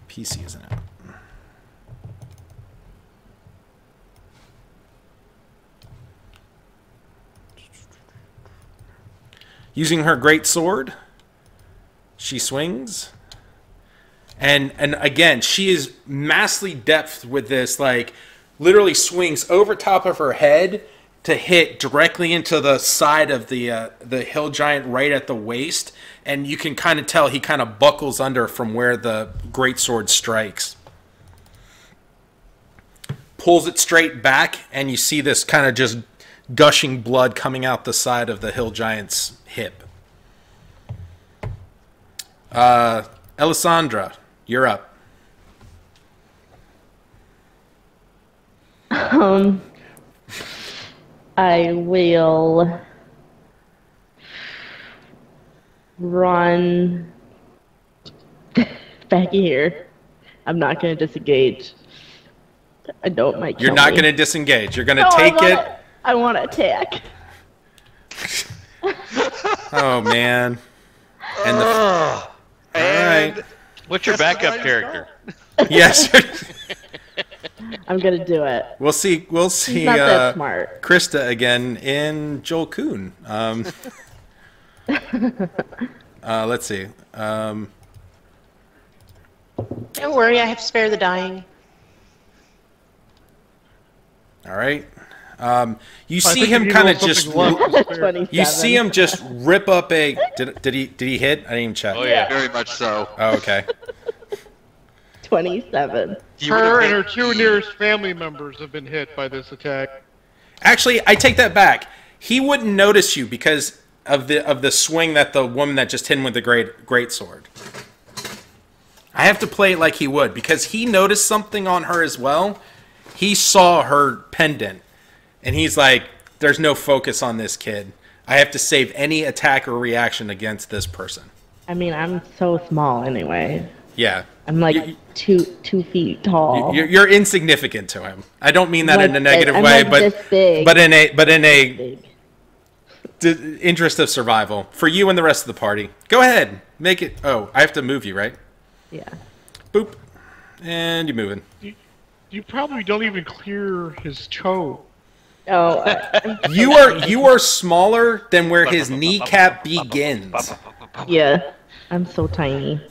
PC isn't out. Using her great sword, she swings. And again, she is massively depth with this, like literally swings over top of her head to hit directly into the side of the hill giant right at the waist, and you can kind of tell he kind of buckles under from where the greatsword strikes. Pulls it straight back, and you see this kind of just gushing blood coming out the side of the hill giant's hip. Alessandra, you're up. I will run back here. I'm not going to disengage. I know it might kill You're not me. going to disengage. You're going to take it. I want to attack. Oh, man. And all right. What's your backup character? Yes. I'm going to do it. We'll see. He's not that smart. Krista again in Joel Kuhn. Let's see. Don't worry, I have spare the dying. All right. You see him kind of just. 27. You see him just rip up a. Did he hit? I didn't even check. Oh yeah. Very much so. Oh, okay. 27. Her and her two nearest family members have been hit by this attack. Actually, I take that back. He wouldn't notice you because of the swing that the woman that just hit him with the great sword. I have to play it like he would because he noticed something on her as well. He saw her pendant, and he's like, "There's no focus on this kid. I have to save any attack or reaction against this person." I mean, I'm so small anyway. Yeah. I'm like two feet tall. You're insignificant to him. I don't mean that Like, in a negative I'm way, like this big. but in a Big. interest of survival for you and the rest of the party. Go ahead, make it. Oh, I have to move you, right? Yeah. Boop, and you're moving. You probably don't even clear his toe. Oh, You are smaller than where his kneecap begins. yeah. I'm so tiny.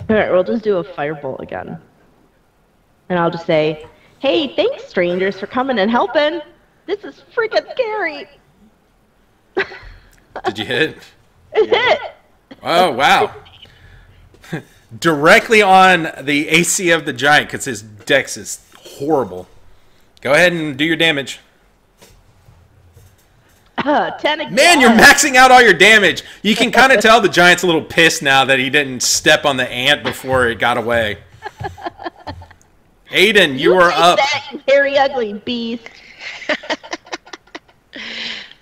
Alright, we'll just do a firebolt again. And I'll just say, "Hey, thanks strangers for coming and helping. This is freaking scary." Did you hit? It hit! Oh wow! Directly on the AC of the giant because his dex is horrible. Go ahead and do your damage. 10 again. Man, you're maxing out all your damage. You can kind of tell the giant's a little pissed now that he didn't step on the ant before it got away. Aiden, you are take up. That, you hairy, ugly beast.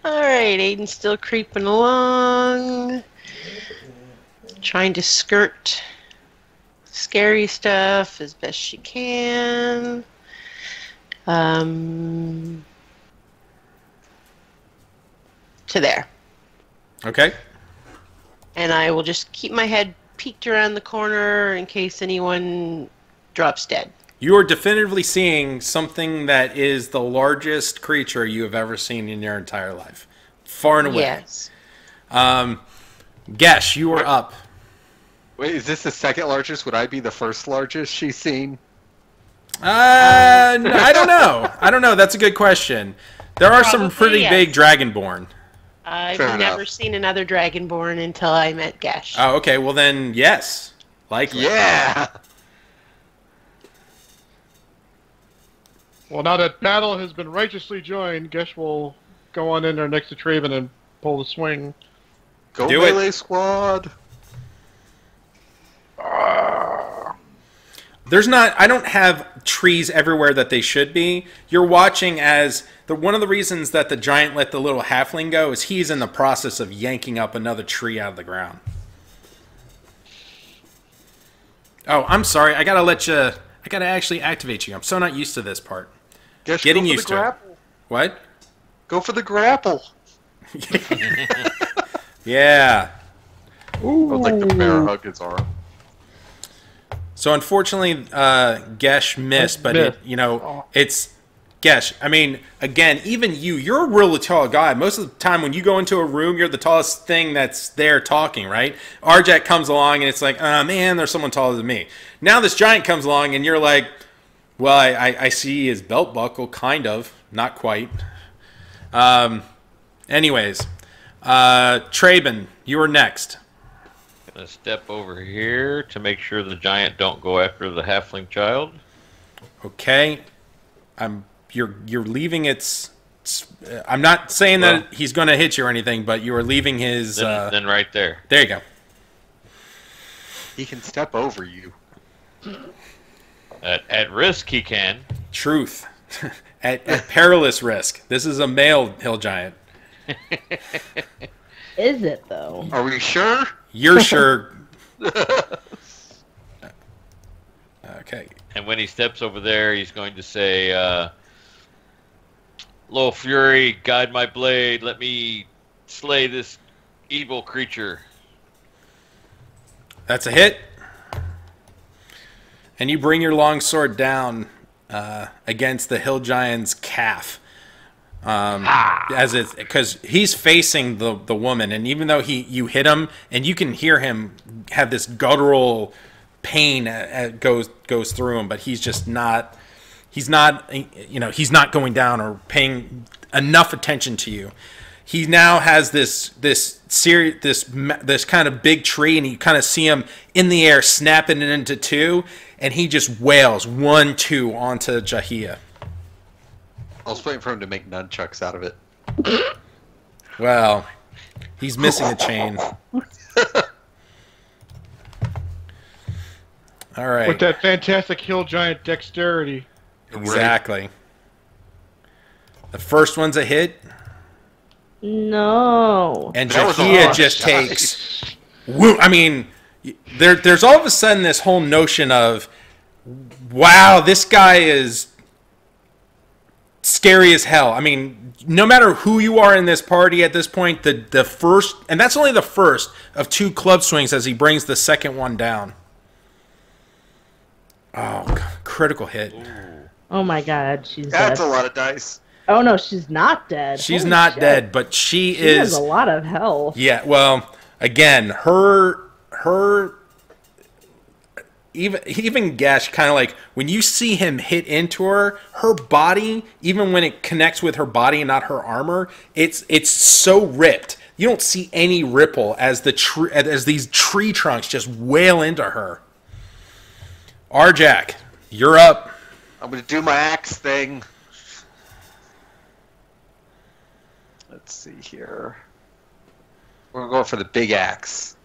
Alright, Aiden's still creeping along. Trying to skirt scary stuff as best she can. to there. Okay. And I will just keep my head peeked around the corner in case anyone drops dead. You are definitively seeing something that is the largest creature you have ever seen in your entire life. Far and away. Yes. Gesh, you are up. Wait, is this the second largest? Would I be the first largest she's seen? I don't know. I don't know. That's a good question. There are some Probably, pretty yes. big dragonborn. I've Fair never enough. seen another dragonborn until I met Gesh. Oh, okay. Well, then, yes. Likely. Yeah! Well, now that battle has been righteously joined, Gesh will go on in there next to Traven and pull the swing. Go Do it. melee squad! There's not. I don't have trees everywhere that they should be. You're watching as one of the reasons that the giant let the little halfling go is he's in the process of yanking up another tree out of the ground. Oh, I'm sorry. I gotta let you. I gotta actually activate you. I'm so not used to this part. Gesh, Getting go for used the to it. grapple. What? Go for the grapple! Yeah. I would like the bear hug his arm. So unfortunately, Gesh missed, but it, it's Gesh. I mean, again, even you're a really tall guy. Most of the time when you go into a room, you're the tallest thing that's there talking, right? Arjak comes along and it's like, man, there's someone taller than me. Now this giant comes along and you're like, well, I see his belt buckle, kind of, not quite. Anyways, Traben, you are next. Gonna step over here to make sure the giant don't go after the halfling child. Okay, you're leaving its. I'm not saying that he's going to hit you or anything, but you are leaving his. Then right there. There you go. He can step over you. At risk, he can. Truth, at perilous risk. This is a male hill giant. Is it though? Are we sure? You're sure. Okay. And when he steps over there, he's going to say, Low Fury, guide my blade. Let me slay this evil creature. That's a hit. And you bring your long sword down against the hill giant's calf. As it's because he's facing the woman, and even though you hit him, and you can hear him have this guttural pain goes through him, but he's just not. He's not going down or paying enough attention to you. He now has this kind of big tree, and you kind of see him in the air snapping it into two, and he just wails 1-2 onto Jahia. I was waiting for him to make nunchucks out of it. Well, he's missing a chain. All right. With that fantastic hill giant dexterity. Exactly. The first one's a hit, No. and That was a Jahia lot. just takes. I mean, there's all of a sudden this whole notion of, wow, this guy is scary as hell. I mean, no matter who you are in this party at this point, the first, and that's only the first of 2 club swings as he brings the second one down. Oh, critical hit. Oh my god, she's That's dead. a lot of dice. Oh no, she's not dead. She's Holy not shit. dead, but she Has is. a lot of health. Yeah, well, again, her even Gesh kind of like when you see him hit into her body, even when it connects with her body and not her armor, it's so ripped. You don't see any ripple as as these tree trunks just wail into her. Arjak, you're up. I'm gonna do my axe thing. Let's see here. We're gonna go for the big axe.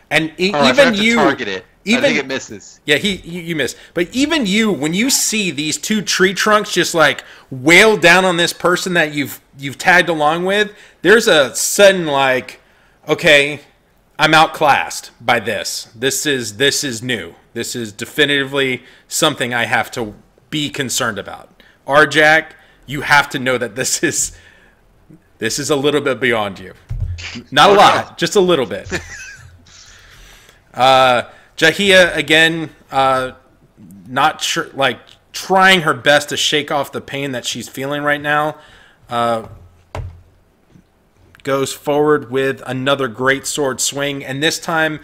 And Oh, I even forgot to you target it. I think even it misses. Yeah, you missed. But even you, when you see these 2 tree trunks just like wail down on this person that you've tagged along with, there's a sudden like, okay, I'm outclassed by this. This is new. This is definitively something I have to be concerned about. Arjak, you have to know that this is a little bit beyond you. Not a lot, just a little bit. Jahia again, not sure, like trying her best to shake off the pain that she's feeling right now. Goes forward with another great sword swing, and this time,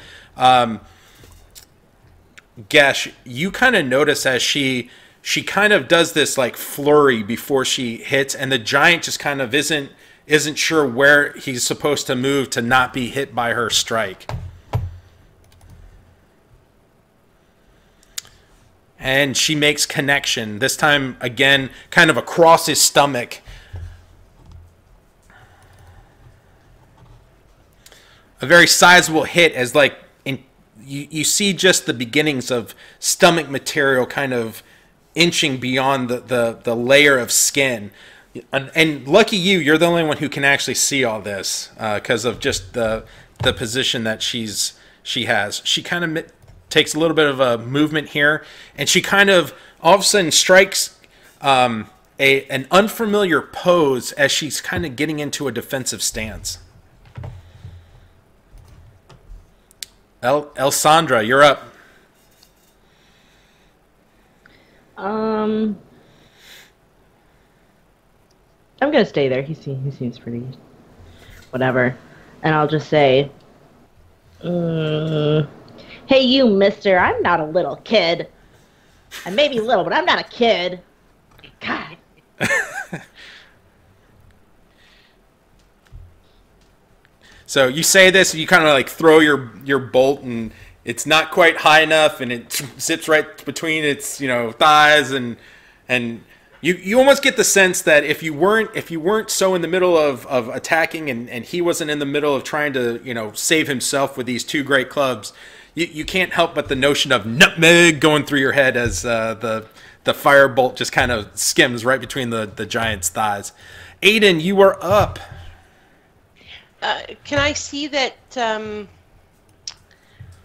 Gesh, you kind of notice as she kind of does this like flurry before she hits, and the giant just kind of isn't sure where he's supposed to move to not be hit by her strike. And she makes connection, this time again kind of across his stomach. A very sizable hit, as like you see just the beginnings of stomach material kind of inching beyond the layer of skin. And lucky you're the only one who can actually see all this because of just the position that she has. She kind of takes a little bit of a movement here, and she kind of all of a sudden strikes an unfamiliar pose as she's kind of getting into a defensive stance. Elsandra, you're up. I'm gonna stay there. He seems pretty whatever, and I'll just say, "Hey, you, Mister. I'm not a little kid. I may be little, but I'm not a kid. God." So you say this, you kind of like throw your bolt, and it's not quite high enough, and it zips right between its thighs, and you almost get the sense that if you weren't so in the middle of attacking, and he wasn't in the middle of trying to save himself with these two great clubs, you can't help but the notion of nutmeg going through your head as the fire bolt just kind of skims right between the giant's thighs. Aiden, you are up. Can I see that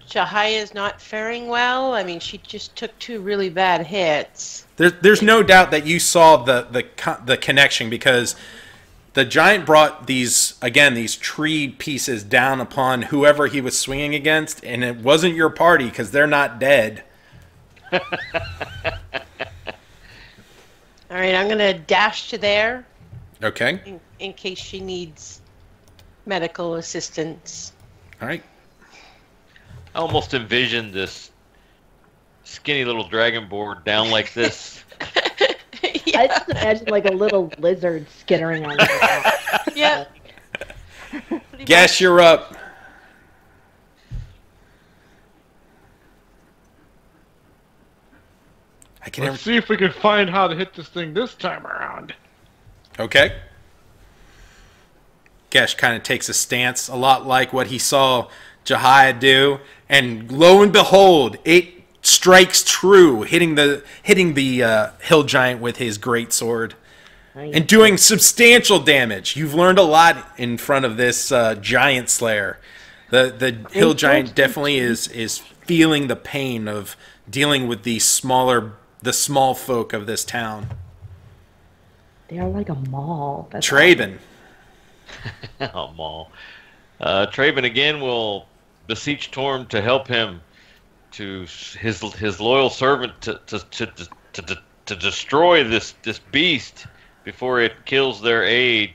Jahia is not faring well? I mean, she just took 2 really bad hits. There's no doubt that you saw the connection, because the giant brought these tree pieces down upon whoever he was swinging against, and it wasn't your party because they're not dead. All right, I'm going to dash to there. Okay. In case she needs medical assistance. All right. I almost envisioned this skinny little dragonborn down like this. Yeah. I just imagine like a little lizard skittering on the Yeah. Guess you're up. Let's see if we can find how to hit this thing this time around. Okay. Gesh kind of takes a stance, a lot like what he saw Jahia do, and lo and behold, it strikes true, hitting the hill giant with his great sword, and doing substantial damage. You've learned a lot in front of this giant slayer. The hill giant definitely is feeling the pain of dealing with the small folk of this town. They are like a mall. Traven. Oh, Maul. Traven again will beseech Torm to help him, to his loyal servant, to destroy this beast before it kills their aid.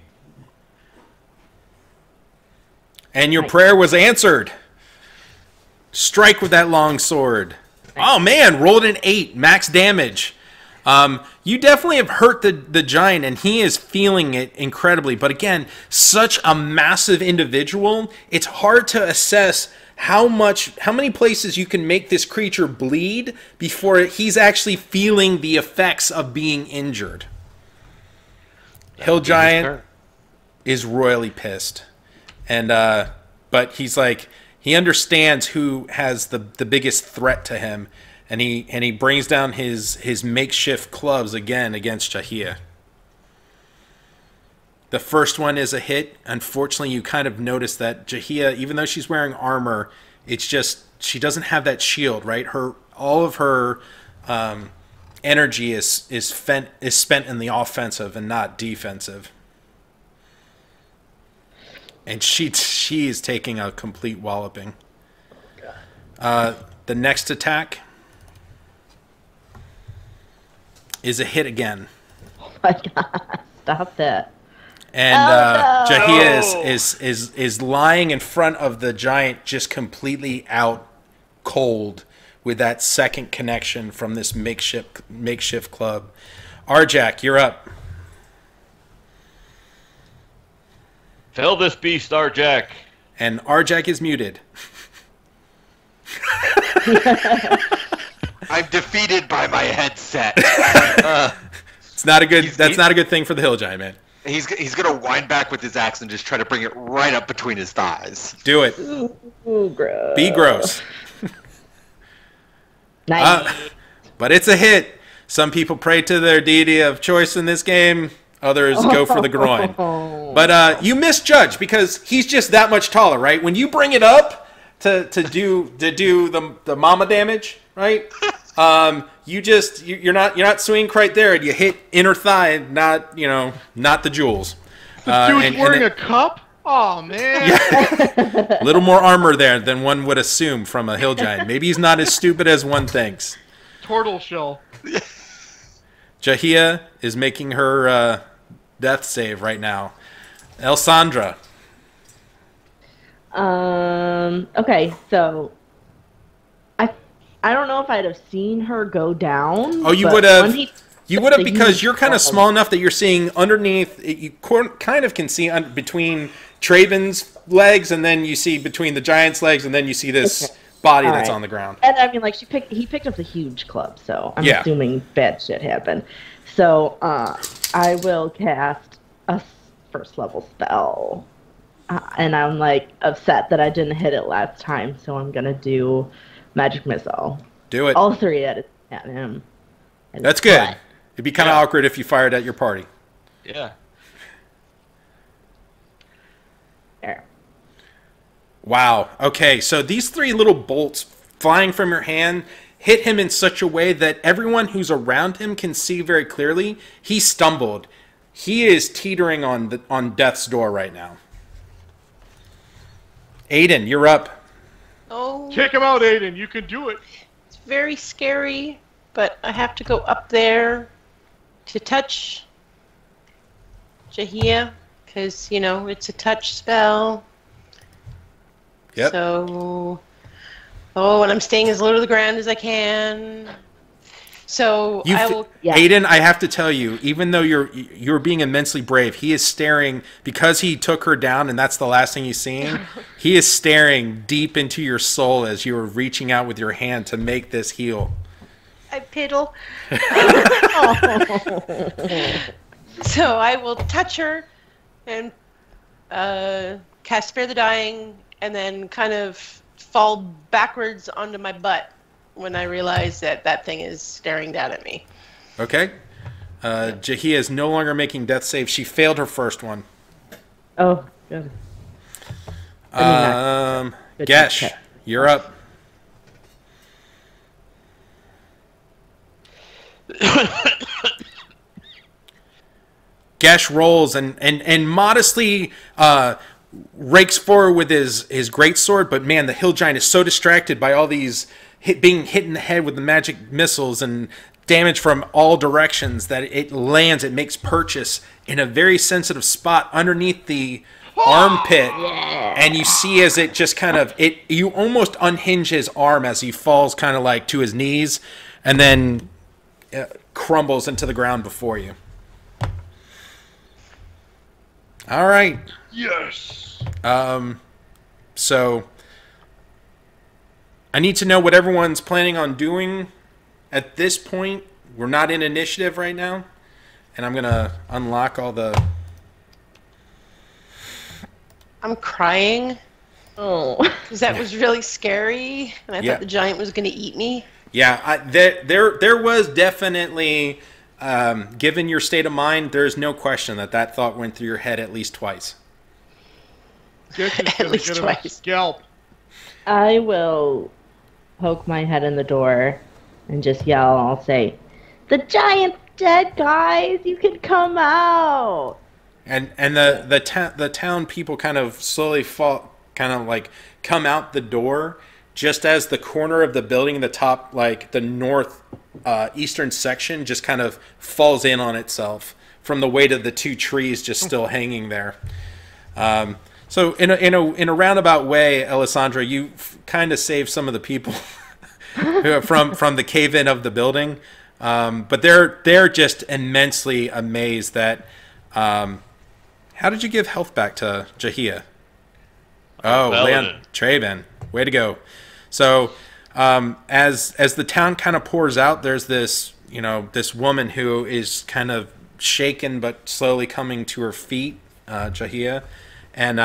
And your prayer was answered. Strike with that long sword. Oh man, rolled an 8, max damage. You definitely have hurt the giant, and he is feeling it incredibly. But again, such a massive individual, it's hard to assess how many places you can make this creature bleed before he's actually feeling the effects of being injured. Hill Giant is royally pissed, and but he's like, he understands who has the biggest threat to him. And he brings down his makeshift clubs again against Jahia. The first one is a hit. Unfortunately, you kind of notice that Jahia, even though she's wearing armor, it's just she doesn't have that shield, right? All of her energy is spent in the offensive and not defensive. And she is taking a complete walloping. The next attack is a hit again. Oh my god! Stop that. And no. Jahia is lying in front of the giant, just completely out cold with that second connection from this makeshift club. Arjak, you're up. Fell this beast, Arjak. And Arjak is muted. I'm defeated by my headset. It's not a good. That's not a good thing for the hill giant, man. He's gonna wind back with his axe and just try to bring it right up between his thighs. Do it. Ooh, gross. Be gross. Nice. But it's a hit. Some people pray to their deity of choice in this game. Others go for the groin. But you misjudge because he's just that much taller, right? When you bring it up to do the mama damage, right? You're not swinging right there, and you hit inner thigh, not the jewels. This dude's wearing a cup. Oh man! Yeah. A little more armor there than one would assume from a hill giant. Maybe he's not as stupid as one thinks. Turtle shell. Jahia is making her death save right now. Elsandra. Okay, so I don't know if I'd have seen her go down. Oh, you would have. You would have because you're kind of small enough that you're seeing underneath. You kind of can see between Traven's legs, and then you see between the giant's legs, and then you see this body that's on the ground. And I mean, like he picked up the huge club, so I'm assuming bad shit happened. So I will cast a first level spell, and I'm like upset that I didn't hit it last time, so I'm gonna do magic missile. Do it. All three at him. That's good. It'd be kind of awkward if you fired at your party. Yeah. There. Wow. Okay, so these three little bolts flying from your hand hit him in such a way that everyone who's around him can see very clearly. He stumbled. He is teetering on death's door right now. Aiden, you're up. Oh, Kick him out, Aiden. You can do it. it's very scary, but I have to go up there to touch Jahia, because, it's a touch spell. Yep. So, and I'm staying as low to the ground as I can. So Aiden, I have to tell you, even though you're being immensely brave, he is staring because he took her down, and that's the last thing he's seeing. He is staring deep into your soul as you are reaching out with your hand to make this heal. I piddle. So I will touch her and cast Spare the Dying, and then kind of fall backwards onto my butt when I realize that thing is staring down at me. Okay. Jahia is no longer making death saves. She failed her first one. Oh, good. Gesh, you're up. Gesh rolls and modestly rakes forward with his greatsword, but man, the hill giant is so distracted by all these being hit in the head with the magic missiles and damage from all directions that it lands. It makes purchase in a very sensitive spot underneath the armpit, and you see as it just kind of you almost unhinge his arm as he falls kind of like to his knees, and then crumbles into the ground before you. All right. Yes. So I need to know what everyone's planning on doing at this point. We're not in initiative right now, and I'm gonna unlock all the. I'm crying. Oh. Because that was really scary, and I thought the giant was going to eat me. Yeah, there was definitely, given your state of mind, there's no question that thought went through your head at least twice. At least twice. Scalp. I will poke my head in the door and just yell. I'll say, The giant's dead, guys. You can come out. And the town people kind of slowly come out the door just as the corner of the building, the top, like the north eastern section, just kind of falls in on itself from the weight of the two trees just still hanging there. So in a roundabout way, Alessandra, you kind of saved some of the people from the cave-in of the building, but they're just immensely amazed that. How did you give health back to Jahia? Oh, Leon Traven, way to go! So as the town kind of pours out, there's this woman who is kind of shaken but slowly coming to her feet, Jahia, and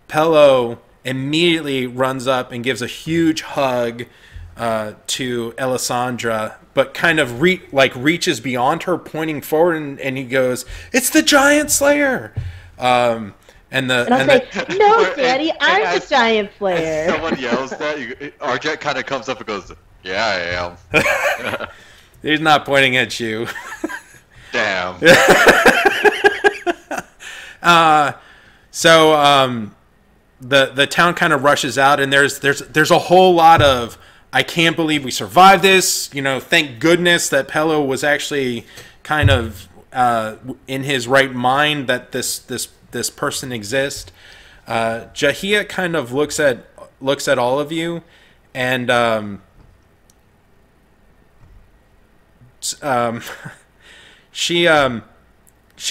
Pello immediately runs up and gives a huge hug to Alessandra, but kind of reaches beyond her, pointing forward, and he goes, "It's the Giant Slayer!" And I'll say, "No, Daddy, I'm the Giant Slayer." Someone yells that, Arjet kind of comes up and goes, "Yeah, I am." He's not pointing at you. Damn. So the town kind of rushes out, and there's a whole lot of, I can't believe we survived this. Thank goodness that Pello was actually kind of in his right mind that this person exists. Jahia kind of looks at all of you, and she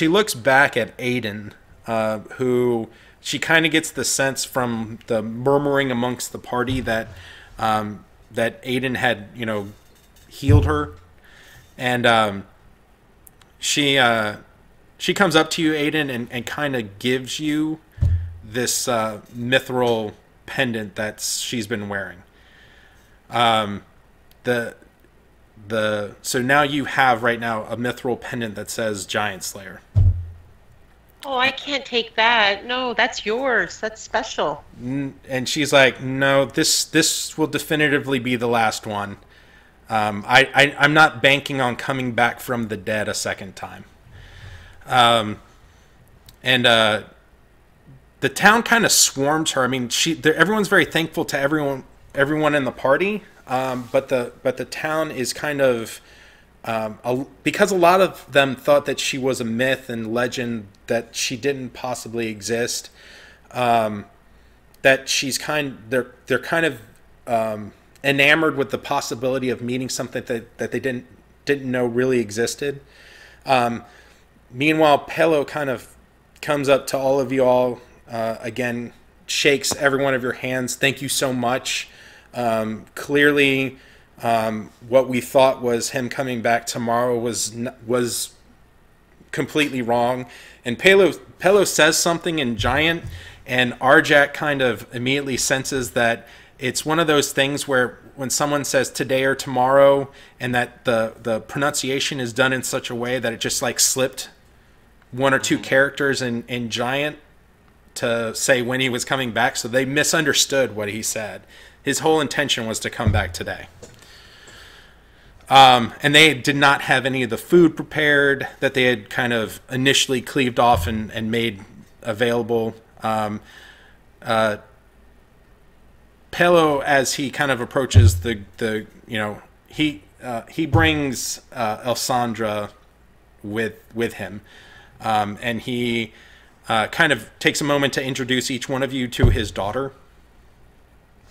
looks back at Aiden, who she kind of gets the sense from the murmuring amongst the party that Aiden had, healed her, and she comes up to you, Aiden, and kind of gives you this mithril pendant that she's been wearing. So now you have right now a mithril pendant that says Giant Slayer. Oh, I can't take that. No, that's yours. That's special. And she's like, "No, this will definitively be the last one. I'm not banking on coming back from the dead a second time." And the town kind of swarms her. I mean, everyone's very thankful to everyone in the party, but the town is kind of because a lot of them thought that she was a myth and legend, that she didn't possibly exist. That they're kind of enamored with the possibility of meeting something that they didn't know really existed. Meanwhile, Pello kind of comes up to all of you all again, shakes every one of your hands. Thank you so much. Clearly, what we thought was him coming back tomorrow was completely wrong. And Pello says something in Giant, and Arjak kind of immediately senses that it's one of those things where when someone says today or tomorrow, and that the pronunciation is done in such a way that it just like slipped one or two characters in Giant to say when he was coming back, so they misunderstood what he said. His whole intention was to come back today. And they did not have any of the food prepared that they had kind of initially cleaved off and made available. Pello, as he kind of approaches he brings Alessandra with him, and he kind of takes a moment to introduce each one of you to his daughter.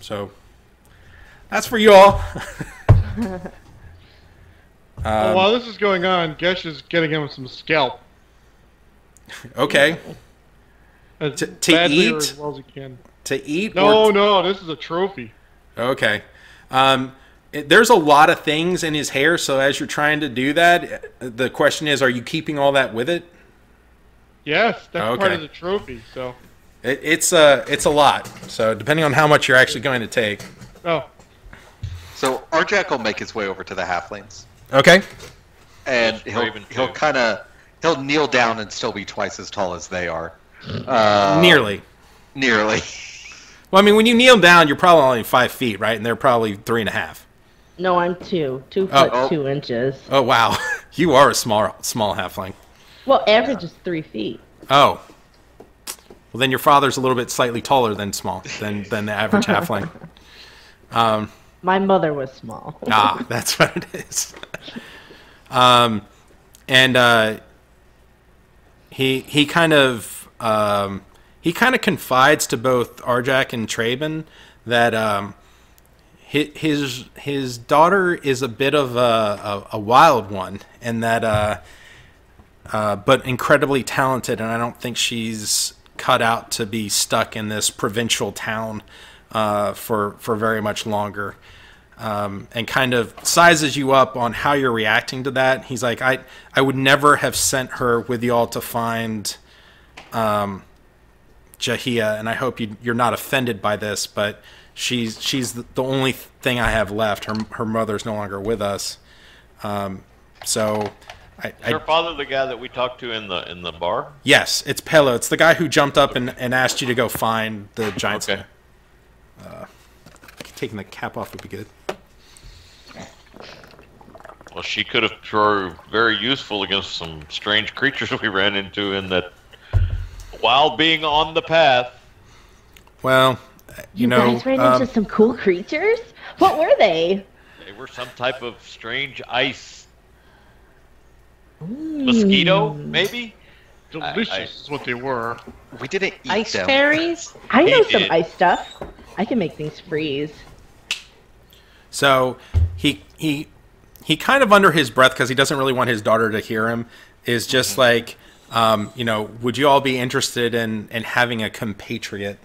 So that's for you all. While this is going on, Gesh is getting him some scalp. Okay. To eat? As well as he can. To eat? No, this is a trophy. Okay. There's a lot of things in his hair, so as you're trying to do that, the question is, are you keeping all that with it? Yes, that's part of the trophy. So it's a lot. So depending on how much you're actually going to take. Oh. So Arjak will make his way over to the halflings. Okay. And he'll kneel down and still be twice as tall as they are. Nearly. Nearly. Well, I mean, when you kneel down, you're probably only 5 feet, right? And they're probably 3.5. No, I'm 2 foot Oh. 2 inches. Oh wow, you are a small halfling. Well, average is 3 feet. Oh. Well, then your father's a little bit slightly taller than the average halfling. My mother was small. That's what it is. He kind of confides to both Arjak and Traben that his daughter is a bit of a wild one, and that but incredibly talented, and I don't think she's cut out to be stuck in this provincial town for very much longer. And kind of sizes you up on how you're reacting to that. He's like, I would never have sent her with y'all to find Jahia, and I hope you're not offended by this, but she's the only thing I have left. Her mother's no longer with us. So Is her father the guy that we talked to in the bar? Yes, it's Pelo. It's the guy who jumped up and asked you to go find the giant slayer. Taking the cap off would be good. Well, she could have proved very useful against some strange creatures we ran into in that while being on the path. Well, you know, guys ran into some cool creatures? What were they? They were some type of strange ice mosquito, maybe? Delicious is what they were. We didn't eat Ice them. fairies? I know He some did. ice stuff. I can make things freeze. so he kind of under his breath, because he doesn't really want his daughter to hear him, is just like, you know, would you all be interested in having a compatriot?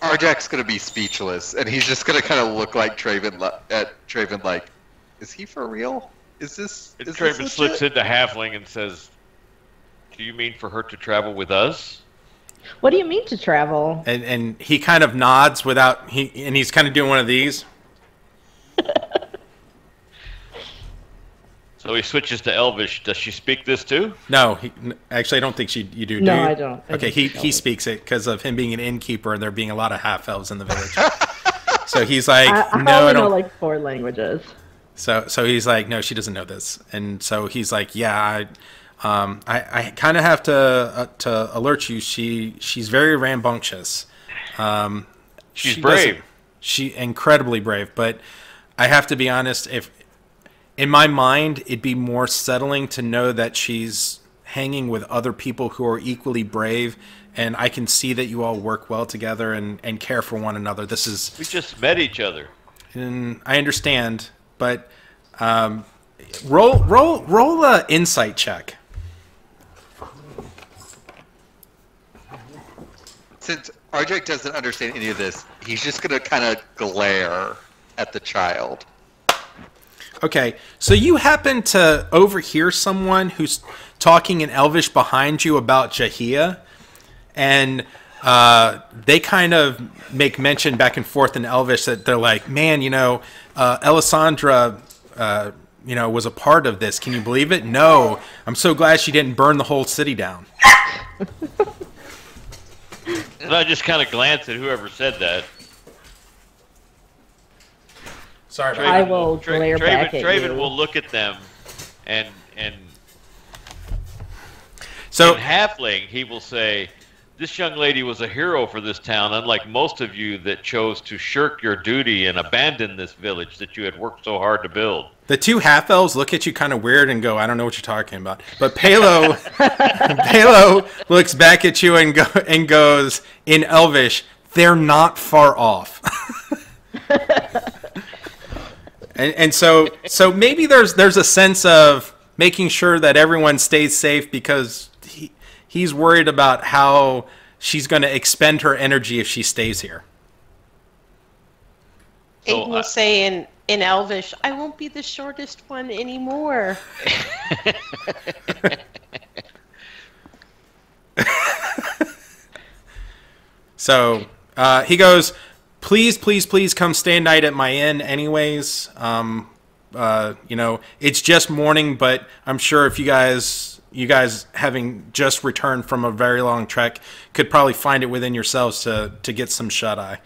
Arjak's gonna be speechless, and he's just gonna kind of look like Traven at Traven, like, is he for real? Is this? And Is Traven this slips legit? into halfling and says, "Do you mean for her to travel with us?" What do you mean to travel? And he kind of nods without he's kind of doing one of these. So he switches to Elvish. Does she speak this too? No, actually, I don't think you do. No, do you? I don't. I Okay, think he speaks it because of him being an innkeeper and there being a lot of half elves in the village. So he's like, I no, I only know don't. like 4 languages. So he's like, no, she doesn't know this, and so he's like, yeah, I kind of have to alert you. She's very rambunctious. She's She brave. doesn't- She incredibly brave, but I have to be honest. If in my mind, it'd be more settling to know that she's hanging with other people who are equally brave, and I can see that you all work well together and care for one another. This is, We just met each other. and I understand, but roll a insight check. Since Arjak doesn't understand any of this, he's just gonna kind of glare at the child. Okay, so you happen to overhear someone who's talking in Elvish behind you about Jahia, and they kind of make mention back and forth in Elvish that they're like, man, you know, Elisandra, you know, was a part of this. Can you believe it? No, I'm so glad she didn't burn the whole city down. And I just kind of glance at whoever said that. Sorry about I that. will glare back at Traven you. will look at them, and So in halfling he will say, "This young lady was a hero for this town, unlike most of you that chose to shirk your duty and abandon this village that you had worked so hard to build." the two half elves look at you kind of weird and go, I don't know what you're talking about. But Palo looks back at you and goes in Elvish, they're not far off. and so maybe there's a sense of making sure that everyone stays safe because he's worried about how she's going to expend her energy if she stays here. So Aiden will say in Elvish, I won't be the shortest one anymore. So he goes, please come stay a night at my inn anyways. it's just morning, but I'm sure if you guys having just returned from a very long trek could probably find it within yourselves to get some shut-eye.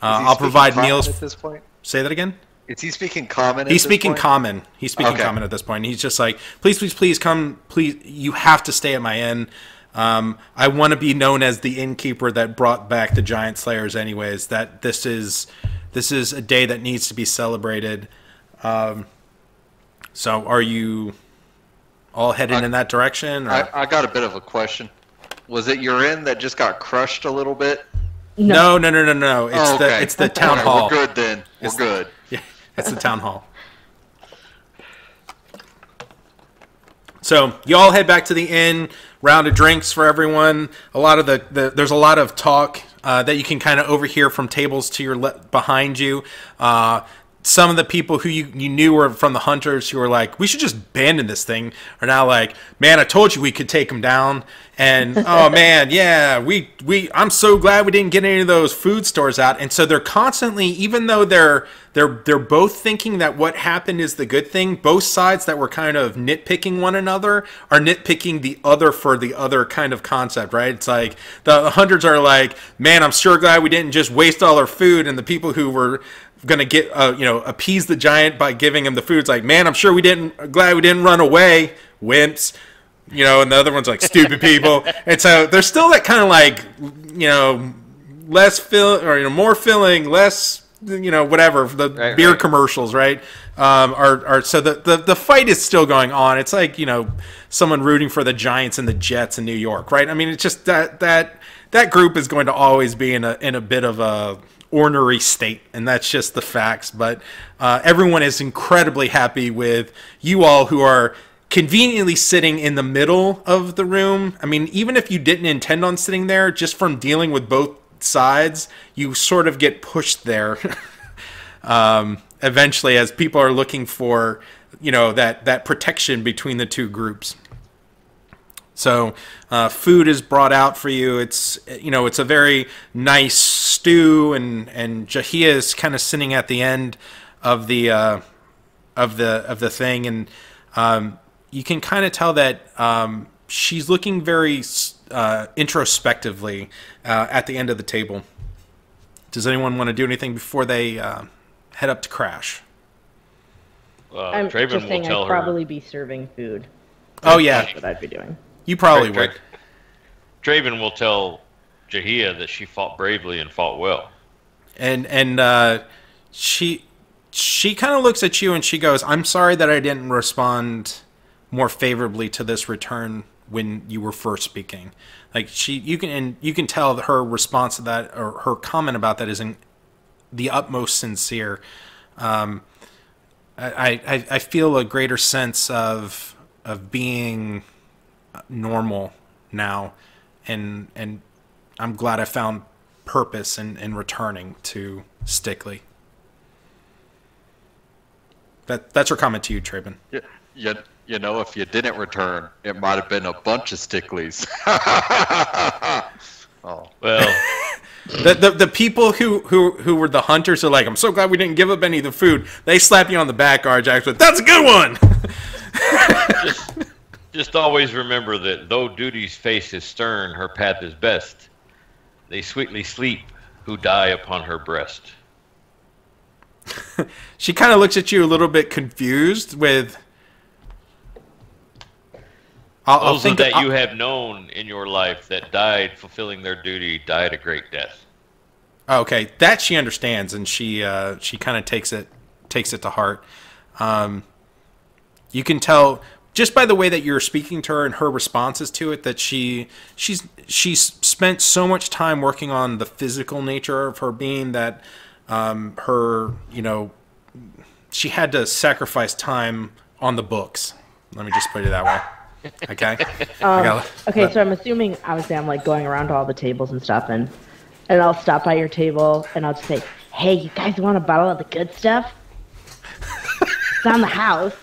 I'll provide meals at this point. Say that again? Is he speaking common? He's speaking common. He's speaking common at this point. He's just like, please come. Please, you have to stay at my inn. I want to be known as the innkeeper that brought back the giant slayers. Anyways, that this is a day that needs to be celebrated. So, are you all headed in that direction? Or? I got a bit of a question. Was it your inn that just got crushed a little bit? No. It's the town hall. We're good then. We're good. Yeah, it's the town hall. So you all head back to the inn. Round of drinks for everyone. A lot of there's a lot of talk that you can kind of overhear from tables to your behind you. Some of the people who you knew were from the hunters who were like, we should just abandon this thing, are now like, man, I told you we could take them down. And oh man, yeah, I'm so glad we didn't get any of those food stores out. And so they're constantly, even though they're both thinking that what happened is the good thing, both sides that were kind of nitpicking one another are nitpicking the other for the other kind of concept, right? It's like the hunters are like, man, I'm sure glad we didn't just waste all our food, and the people who were going to get appease the giant by giving him the food, it's like, man, I'm sure glad we didn't run away, wimps. And the other one's like, stupid people. And so there's still that kind of like, less more filling, less, whatever, the beer commercials, right? So the fight is still going on. It's like, someone rooting for the Giants and the Jets in New York, right? I mean, it's just that group is going to always be in a bit of a ornery state, and that's just the facts. But everyone is incredibly happy with you all who are conveniently sitting in the middle of the room. I mean, even if you didn't intend on sitting there, just from dealing with both sides, you sort of get pushed there eventually, as people are looking for, that protection between the two groups. So food is brought out for you. It's it's a very nice stew, and Jahia is kind of sitting at the end of the thing, and you can kind of tell that she's looking very introspectively at the end of the table. Does anyone want to do anything before they head up to crash? I'm Draven just saying will I'd probably be serving food. Oh yeah, That's what I'd be doing. You probably would. Draven will tell Jahia that she fought bravely and fought well. And she kind of looks at you and she goes, I'm sorry that I didn't respond more favorably to this return when you were first speaking. Like you can tell that her response to that, or her comment about that, isn't the utmost sincere. I feel a greater sense of being normal now, and I'm glad I found purpose in returning to Stickley. That's her comment to you, Traven. Yeah. If you didn't return, it might have been a bunch of Stickleys. Oh. Well, the people who were the hunters are like, I'm so glad we didn't give up any of the food. They slap you on the back, Arjax, with, that's a good one. just always remember that though duty's face is stern, her path is best. They sweetly sleep who die upon her breast. She kind of looks at you a little bit confused with... Those that you have known in your life that died fulfilling their duty died a great death. Okay, that she understands, and she kind of takes it to heart. You can tell just by the way that you're speaking to her and her responses to it that she's spent so much time working on the physical nature of her being that she had to sacrifice time on the books. Let me just put it that way. Okay. Okay, so I'm assuming, obviously, I'm like going around to all the tables and stuff, and I'll stop by your table and I'll just say, "Hey, you guys want a bottle of the good stuff? It's on the house."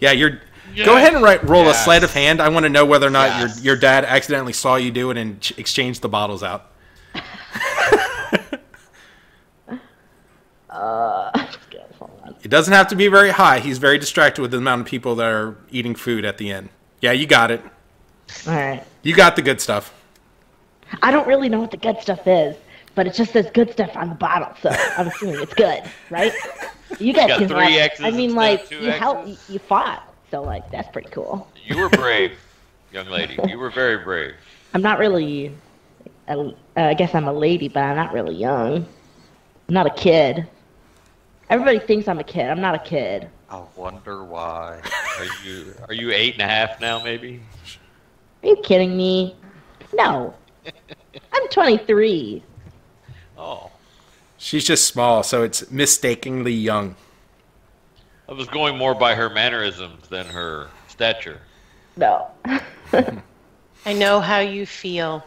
Yeah, Yes. Go ahead and roll Yes. a sleight of hand. I want to know whether or not Yes. your dad accidentally saw you do it and exchanged the bottles out. Hold on. It doesn't have to be very high. He's very distracted with the amount of people that are eating food at the end. Yeah, you got it. All right. You got the good stuff. I don't really know what the good stuff is, but it just says good stuff on the bottle, so I'm assuming it's good, right? You guys got can 3 have, X's I mean, instead like, of 2 you helped, X's? you fought, so, like, that's pretty cool. You were brave, young lady. You were very brave. I'm not really, I guess I'm a lady, but I'm not really young. I'm not a kid. Everybody thinks I'm a kid. I'm not a kid. I wonder why. Are you 8.5 now, maybe? Are you kidding me? No. I'm 23. Oh. She's just small, so it's mistakenly young. I was going more by her mannerisms than her stature. No. I know how you feel.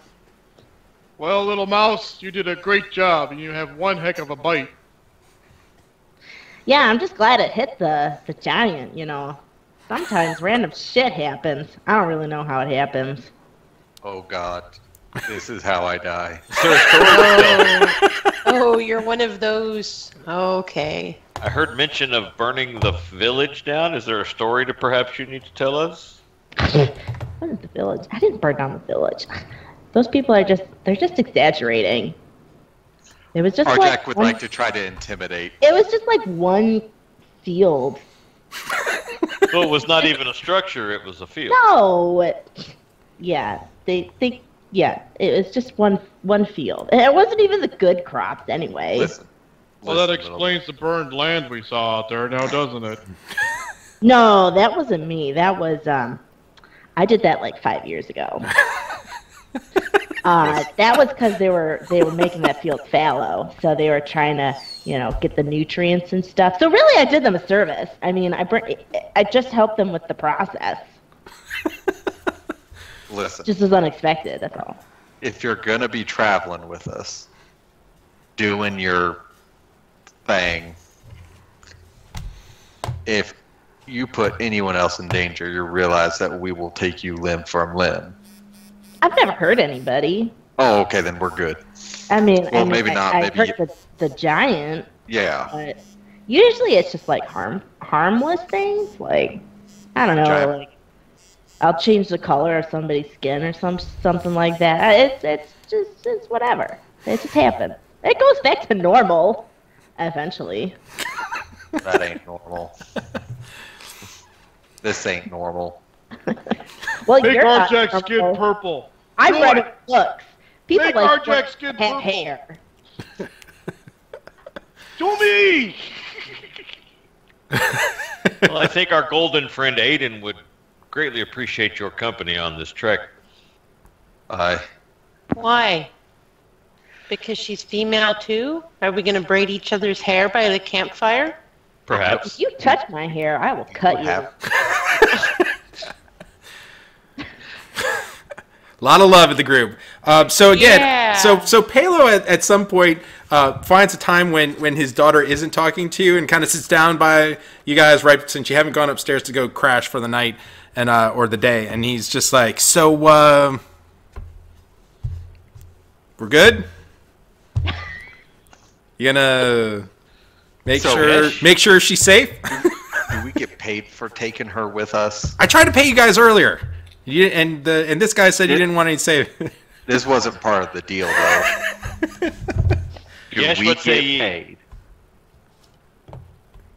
Well, little mouse, you did a great job, and you have one heck of a bite. Yeah, I'm just glad it hit the giant, you know. Sometimes random shit happens. I don't really know how it happens. Oh God, this is how I die. Oh, you're one of those. Okay. I heard mention of burning the village down. Is there a story to perhaps you need to tell us? What is the village? I didn't burn down the village. Those people are they're just exaggerating. It was just Arjack would like to try to intimidate. It was just like one field. Well, it was not even a structure, it was a field. No. Yeah, yeah, it was just one field. And it wasn't even the good crops anyway. Listen. Well, that explains the burned land we saw out there now, doesn't it? No, that wasn't me. That was I did that like 5 years ago. That was because they were making that field fallow, so they were trying to, you know, get the nutrients and stuff. So really, I did them a service. I mean, I just helped them with the process. Listen. Just as unexpected. That's all. If you're gonna be traveling with us, doing your thing, if you put anyone else in danger, you realize that we will take you limb from limb. I've never hurt anybody. Oh, okay, then we're good. I mean, Well, maybe not, I maybe hurt the giant. Yeah. But usually it's just like harmless things. Like, I don't know, Giant. like I'll change the color of somebody's skin or something like that. It's whatever. It just happens. It goes back to normal eventually. That ain't normal. This ain't normal. Well, Make you're not Arjack's skin normal. purple. I Do read it. it looks. People Make like Arjack's skin have purple. hair. To me! Well, I think our golden friend Aiden would greatly appreciate your company on this trek. Why? Because she's female too? Are we going to braid each other's hair by the campfire? Perhaps. If you touch my hair, I will cut you. A lot of love in the group. So again, Yeah. so Palo at some point finds a time when his daughter isn't talking to you and kind of sits down by you guys right since you haven't gone upstairs to go crash for the night and or the day, and he's just like, so we're good. You gonna make sure she's safe? Do we get paid for taking her with us? I tried to pay you guys earlier. And this guy said you didn't want any save. This wasn't part of the deal, though. Do Yes, we what get say ye? paid?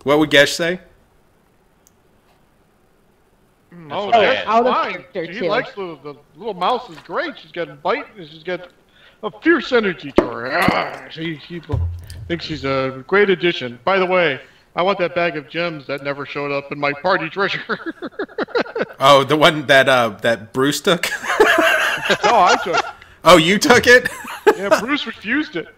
What would Gesh say? Oh, what I that's asked. Out of fine. character, She too. likes the little mouse is great. She's got a bite and she's got a fierce energy to her. She thinks she's a great addition. By the way, I want that bag of gems that never showed up in my party treasure. Oh, the one that Bruce took. No, I took. Oh, you took it? Yeah, Bruce refused it.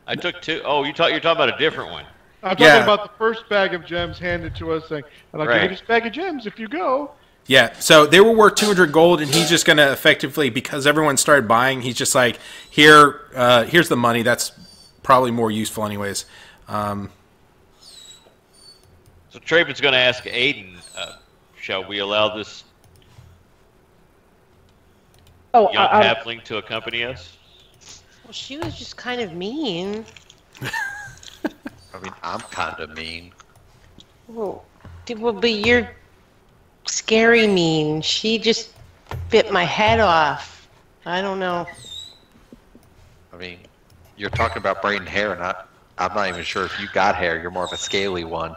I took 2. Oh, you're talking about a different one. I'm talking Yeah. about the first bag of gems handed to us, saying, "And I'll give you Right. this bag of gems if you go." Yeah. So they were worth 200 gold, and he's just gonna effectively, because everyone started buying, he's just like, here's the money. That's probably more useful, anyways. So Traven's going to ask Aiden, shall we allow this Oh, young halfling to accompany us? Well, she was just kind of mean. mean, I'm kind of mean. Well, but you're scary mean. She just bit my head off. I don't know. I mean, you're talking about braiding hair, and I'm not even sure if you got hair. You're more of a scaly one.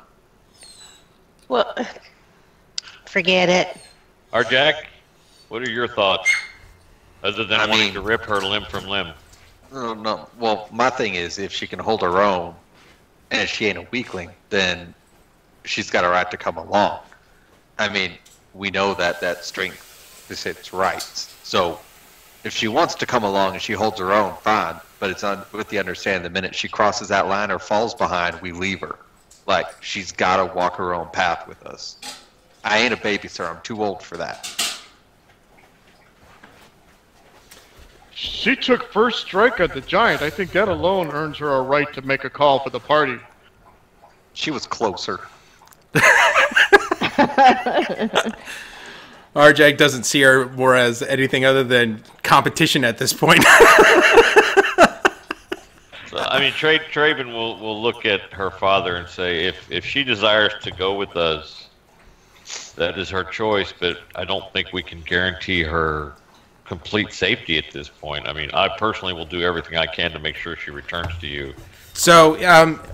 Well, forget it. Arjack, what are your thoughts? Other than wanting mean, to rip her limb from limb. No. Well, my thing is, if she can hold her own, and she ain't a weakling, then she's got a right to come along. I mean, we know that strength is its rights. So, if she wants to come along and she holds her own, fine. But it's with the understanding the minute she crosses that line or falls behind, we leave her. Like, she's got to walk her own path with us. I ain't a baby, sir. I'm too old for that. She took first strike at the giant. I think that alone earns her a right to make a call for the party. She was closer. Arjack doesn't see her more as anything other than competition at this point. So, I mean, Traven will look at her father and say, if she desires to go with us, that is her choice, but I don't think we can guarantee her complete safety at this point. I mean, I personally will do everything I can to make sure she returns to you. So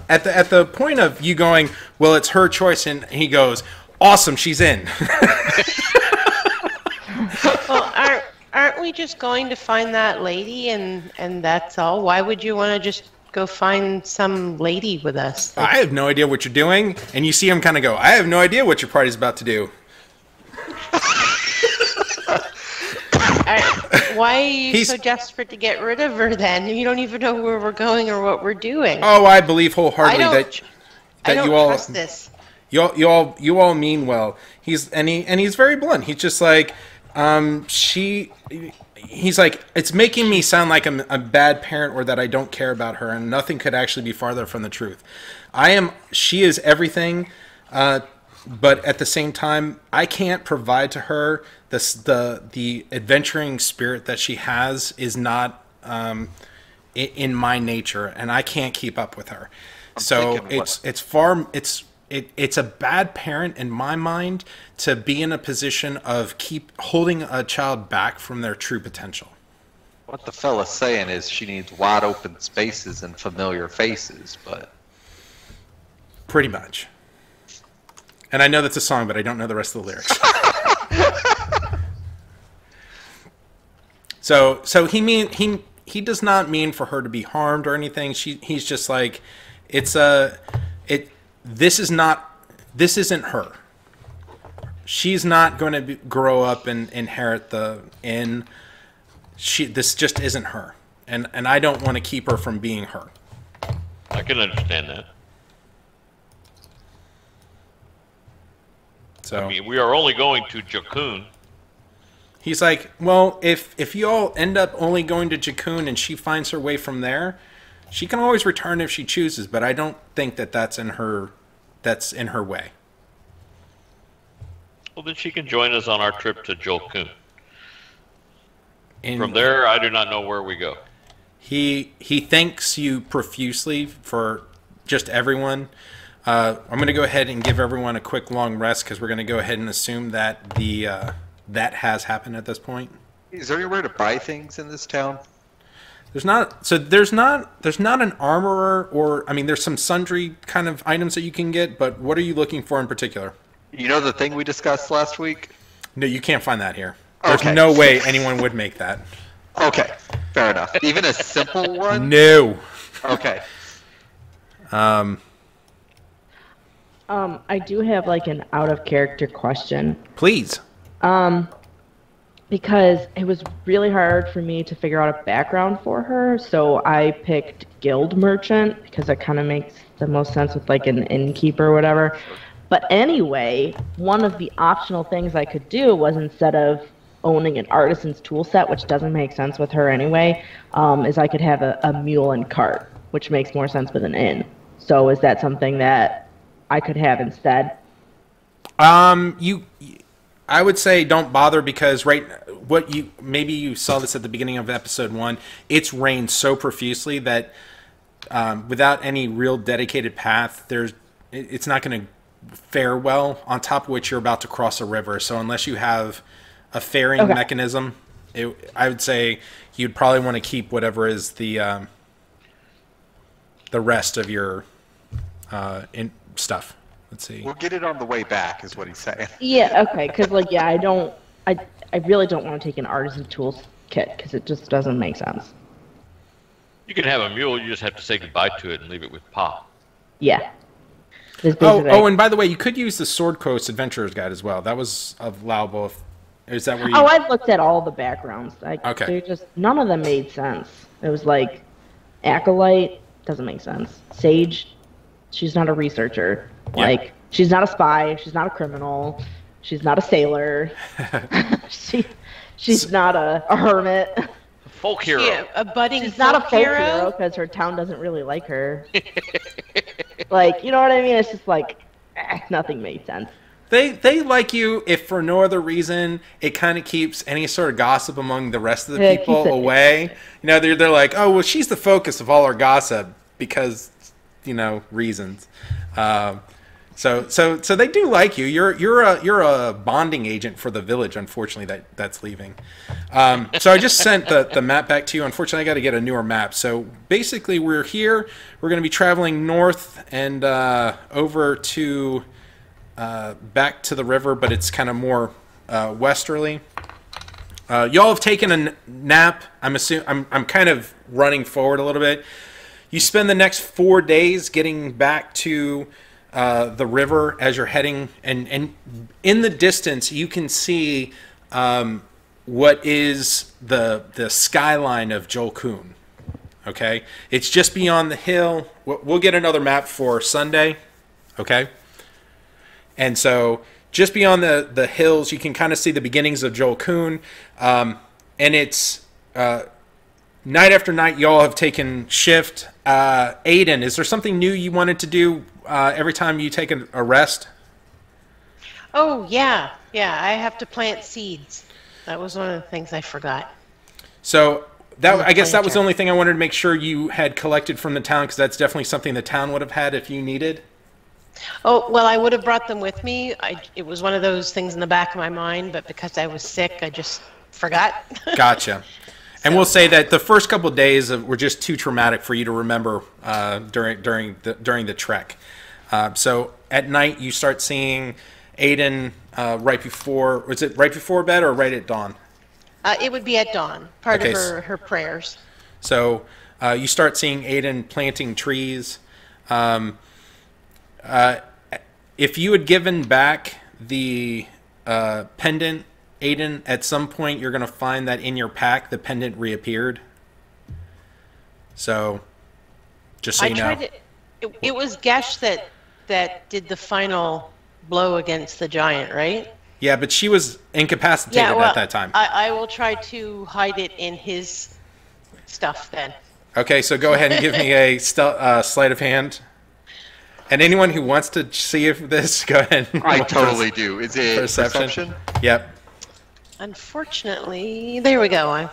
at the point of you going, well, it's her choice, and he goes, awesome, she's in. Well, aren't we just going to find that lady and that's all? Why would you want to just go find some lady with us? I have no idea what you're doing, and you see him kind of go, I have no idea what your party's about to do. Why are you so desperate to get rid of her then? You don't even know where we're going or what we're doing. Oh, I believe wholeheartedly that you all trust this. You all mean well. He's very blunt. He's just like he's like, it's making me sound like I'm a bad parent or that I don't care about her, and nothing could actually be farther from the truth. She is everything, but at the same time, I can't provide to her the adventuring spirit that she has is not in my nature, and I can't keep up with her. So it's a bad parent in my mind to be in a position of keep holding a child back from their true potential. What the fella's saying is she needs wide open spaces and familiar faces, but pretty much. And I know that's a song, but I don't know the rest of the lyrics. So he does not mean for her to be harmed or anything. He's just like, this isn't her. She's not going to grow up and inherit the inn. This just isn't her, and I don't want to keep her from being her. I can understand that. So I mean, we are only going to Juloun. He's like, well, if you all end up only going to Juloun and she finds her way from there, she can always return if she chooses. But I don't think that's in her way. Well, then she can join us on our trip to Juloun. From there, I do not know where we go. He thanks you profusely for just everyone. I'm going to go ahead and give everyone a quick long rest because we're going to go ahead and assume that that has happened at this point. Is there anywhere to buy things in this town? There's not an armorer, or I mean, there's some sundry kind of items that you can get. But what are you looking for in particular? You know the thing we discussed last week? No, you can't find that here. There's no way anyone would make that. Okay, fair enough. Even a simple one? No. Okay. I do have like an out of character question. Please. Because it was really hard for me to figure out a background for her, so I picked guild merchant because that kind of makes the most sense with like an innkeeper or whatever. But anyway, one of the optional things I could do was, instead of owning an artisan's tool set, which doesn't make sense with her anyway, is I could have a mule and cart, which makes more sense with an inn. So is that something that I could have instead? I would say don't bother, because maybe you saw this at the beginning of episode 1. It's rained so profusely that without any real dedicated path, it's not going to fare well. On top of which, you're about to cross a river, so unless you have a ferrying mechanism, I would say you'd probably want to keep whatever is the rest of your stuff. Let's see. We'll get it on the way back, is what he's saying. Yeah, okay, because, like, yeah, I really don't want to take an artisan tools kit, because it just doesn't make sense. You can have a mule, you just have to say goodbye to it and leave it with Pa. Yeah. And by the way, you could use the Sword Coast Adventurer's Guide as well. That was allowable. Is that where you... Oh, I've looked at all the backgrounds. Okay. None of them made sense. It was like, Acolyte, doesn't make sense. Sage, she's not a researcher. Yeah. Like, she's not a spy, she's not a criminal, she's not a sailor, she's not a hermit. Folk hero. Yeah, a budding She's not a folk hero because her town doesn't really like her. Like, you know what I mean? It's just like, nothing made sense. They like you if for no other reason. It kind of keeps any sort of gossip among the rest of the people away. You know, they're like, oh well, she's the focus of all our gossip because, you know, reasons. So they do like you. You're a bonding agent for the village. Unfortunately, that's leaving. So I just sent the map back to you. Unfortunately, I got to get a newer map. So basically, we're here. We're going to be traveling north and over to back to the river, but it's kind of more westerly. Y'all have taken a nap. I'm kind of running forward a little bit. You spend the next 4 days getting back to the river as you're heading, and in the distance you can see what is the skyline of Juloun. Okay, it's just beyond the hill. We'll get another map for Sunday. Okay, and so just beyond the hills you can kind of see the beginnings of Juloun, and it's night after night. Y'all have taken shift. Aiden, is there something new you wanted to do every time you take a rest? Oh, yeah. I have to plant seeds. That was one of the things I forgot. So I guess that was the only thing I wanted to make sure you had collected from the town, because that's definitely something the town would have had if you needed. Oh, well, I would have brought them with me. It was one of those things in the back of my mind, but because I was sick, I just forgot. Gotcha. And we'll say that the first couple of days were just too traumatic for you to remember during the trek. So at night you start seeing Aiden right before. Was it right before bed or right at dawn? It would be at dawn. Part of her prayers. So you start seeing Aiden planting trees. If you had given back the pendant, Aiden, at some point you're going to find that in your pack the pendant reappeared. So, just so you know. It was Gesh that did the final blow against the giant, right? Yeah, but she was incapacitated at that time. I will try to hide it in his stuff then. Okay, so go ahead and give me a sleight of hand. And anyone who wants to see if this, go ahead. I totally do. Is it perception? Yep. Unfortunately, there we go.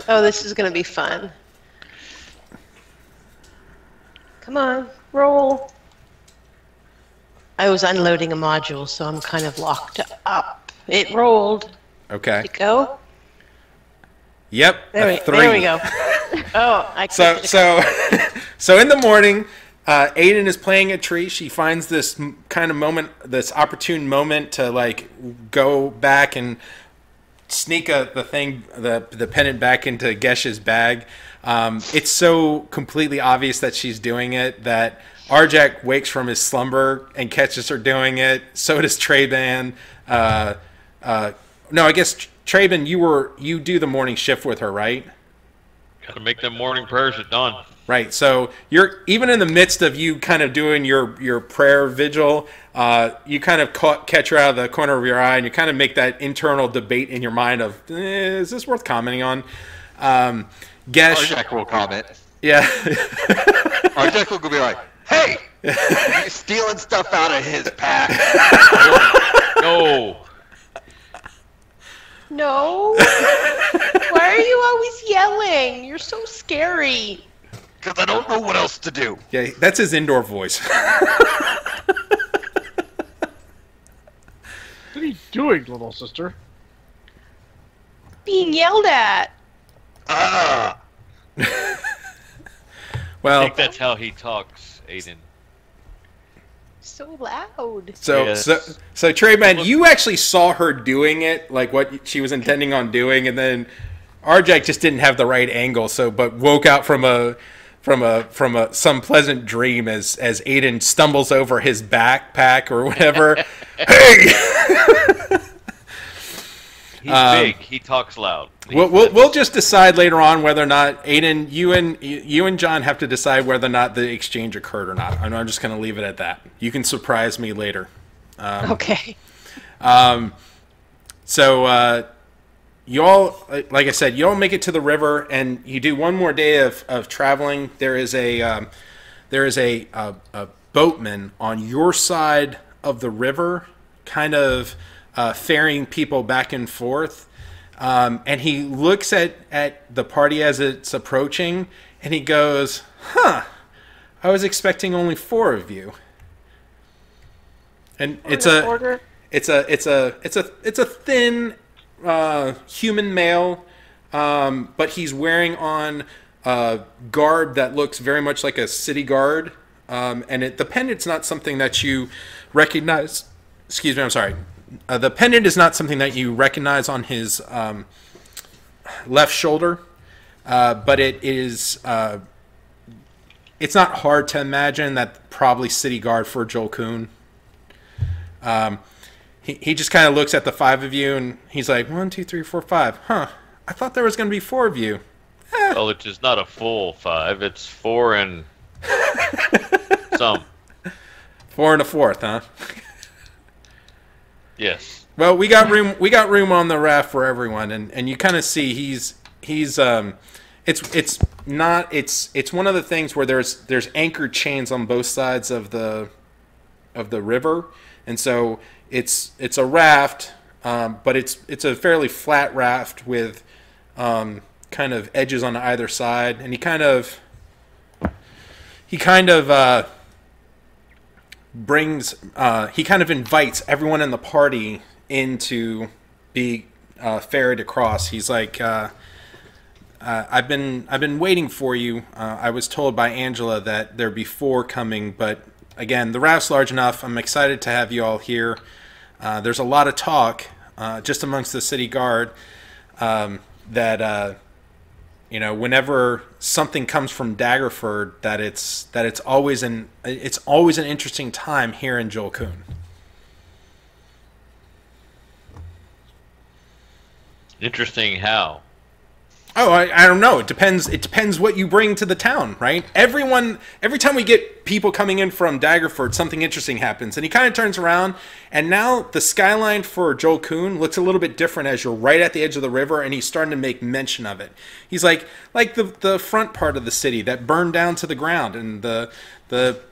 Oh, this is going to be fun. Come on, roll. I was unloading a module, so I'm kind of locked up. It rolled. Okay. Did it go? Yep. There we go. Oh, I so in the morning, Aiden is playing a tree. She finds this kind of moment, this opportune moment to like go back and sneak the pendant back into Gesh's bag. It's so completely obvious that she's doing it that Arjak wakes from his slumber and catches her doing it. So does Traban. No, I guess Traban, you do the morning shift with her, right? Got to make them morning prayers at dawn. Right. So you're even in the midst of you kind of doing your prayer vigil. You kind of catch her out of the corner of your eye, and you kind of make that internal debate in your mind of, is this worth commenting on? Gesh. Arjak will comment. Yeah. Arjak will be like, "Hey, you're stealing stuff out of his pack." No. No. Why are you always yelling? You're so scary. Because I don't know what else to do. Yeah, that's his indoor voice. What are you doing, little sister? Being yelled at. Ah! I Well, think that's how he talks, Aiden. So loud. so Yes. Treyman, you actually saw her doing it, like what she was intending on doing, and then Arjak just didn't have the right angle, but woke out from some pleasant dream as Aiden stumbles over his backpack or whatever. Hey! He's big. He talks loud. We'll just decide later on whether or not Aiden, you and John have to decide whether or not the exchange occurred or not. I'm just going to leave it at that. You can surprise me later. Okay. So you all, like I said, you all make it to the river, and you do one more day of traveling. There is a boatman on your side of the river, kind of ferrying people back and forth. And he looks at the party as it's approaching, and he goes, "Huh, I was expecting only 4 of you." And it's a thin human male, but he's wearing on garb that looks very much like a city guard, and the pendant's not something that you recognize. Excuse me, I'm sorry. The pendant is not something that you recognize on his left shoulder, but it is. It's not hard to imagine that probably city guard for Juloun. He just kind of looks at the 5 of you, and he's like, 1, 2, 3, 4, 5. Huh? I thought there was going to be 4 of you. Well, it is not a full 5. It's 4 and some. 4 and a 4th, huh? Yes. Well, we got room. We got room on the raft for everyone, and you kind of see he's it's one of the things where there's anchored chains on both sides of the river, and so it's a raft, but it's a fairly flat raft with kind of edges on either side, and he kind of invites everyone in the party in to be ferried across. He's like, I've been waiting for you. I was told by Angela that there'd be 4 coming, but again, the raft's large enough. I'm excited to have you all here. There's a lot of talk just amongst the city guard that whenever something comes from Daggerford, that it's always an interesting time here in Juloun. Interesting how? Oh, I don't know. It depends what you bring to the town, right? Every time we get people coming in from Daggerford, something interesting happens. And he kind of turns around, and now the skyline for Juloun looks a little bit different as you're right at the edge of the river, and he's starting to make mention of it. He's like the front part of the city that burned down to the ground, and the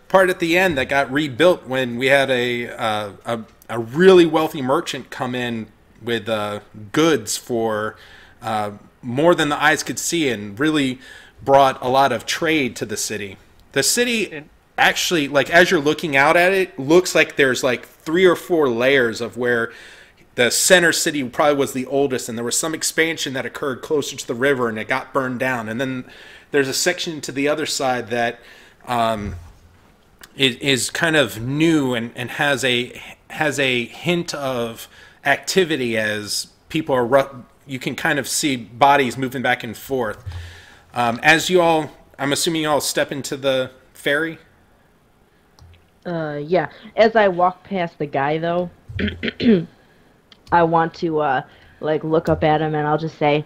part at the end that got rebuilt when we had a really wealthy merchant come in with goods for more than the eyes could see, and really brought a lot of trade to the city. The city actually, like, as you're looking out at it, looks like there's like 3 or 4 layers of where the center city probably was the oldest, and there was some expansion that occurred closer to the river, and it got burned down. And then there's a section to the other side that is kind of new and has a hint of activity as people are. You can kind of see bodies moving back and forth. As you all, I'm assuming you all step into the ferry? Yeah. As I walk past the guy, though, I want to, look up at him, and I'll just say,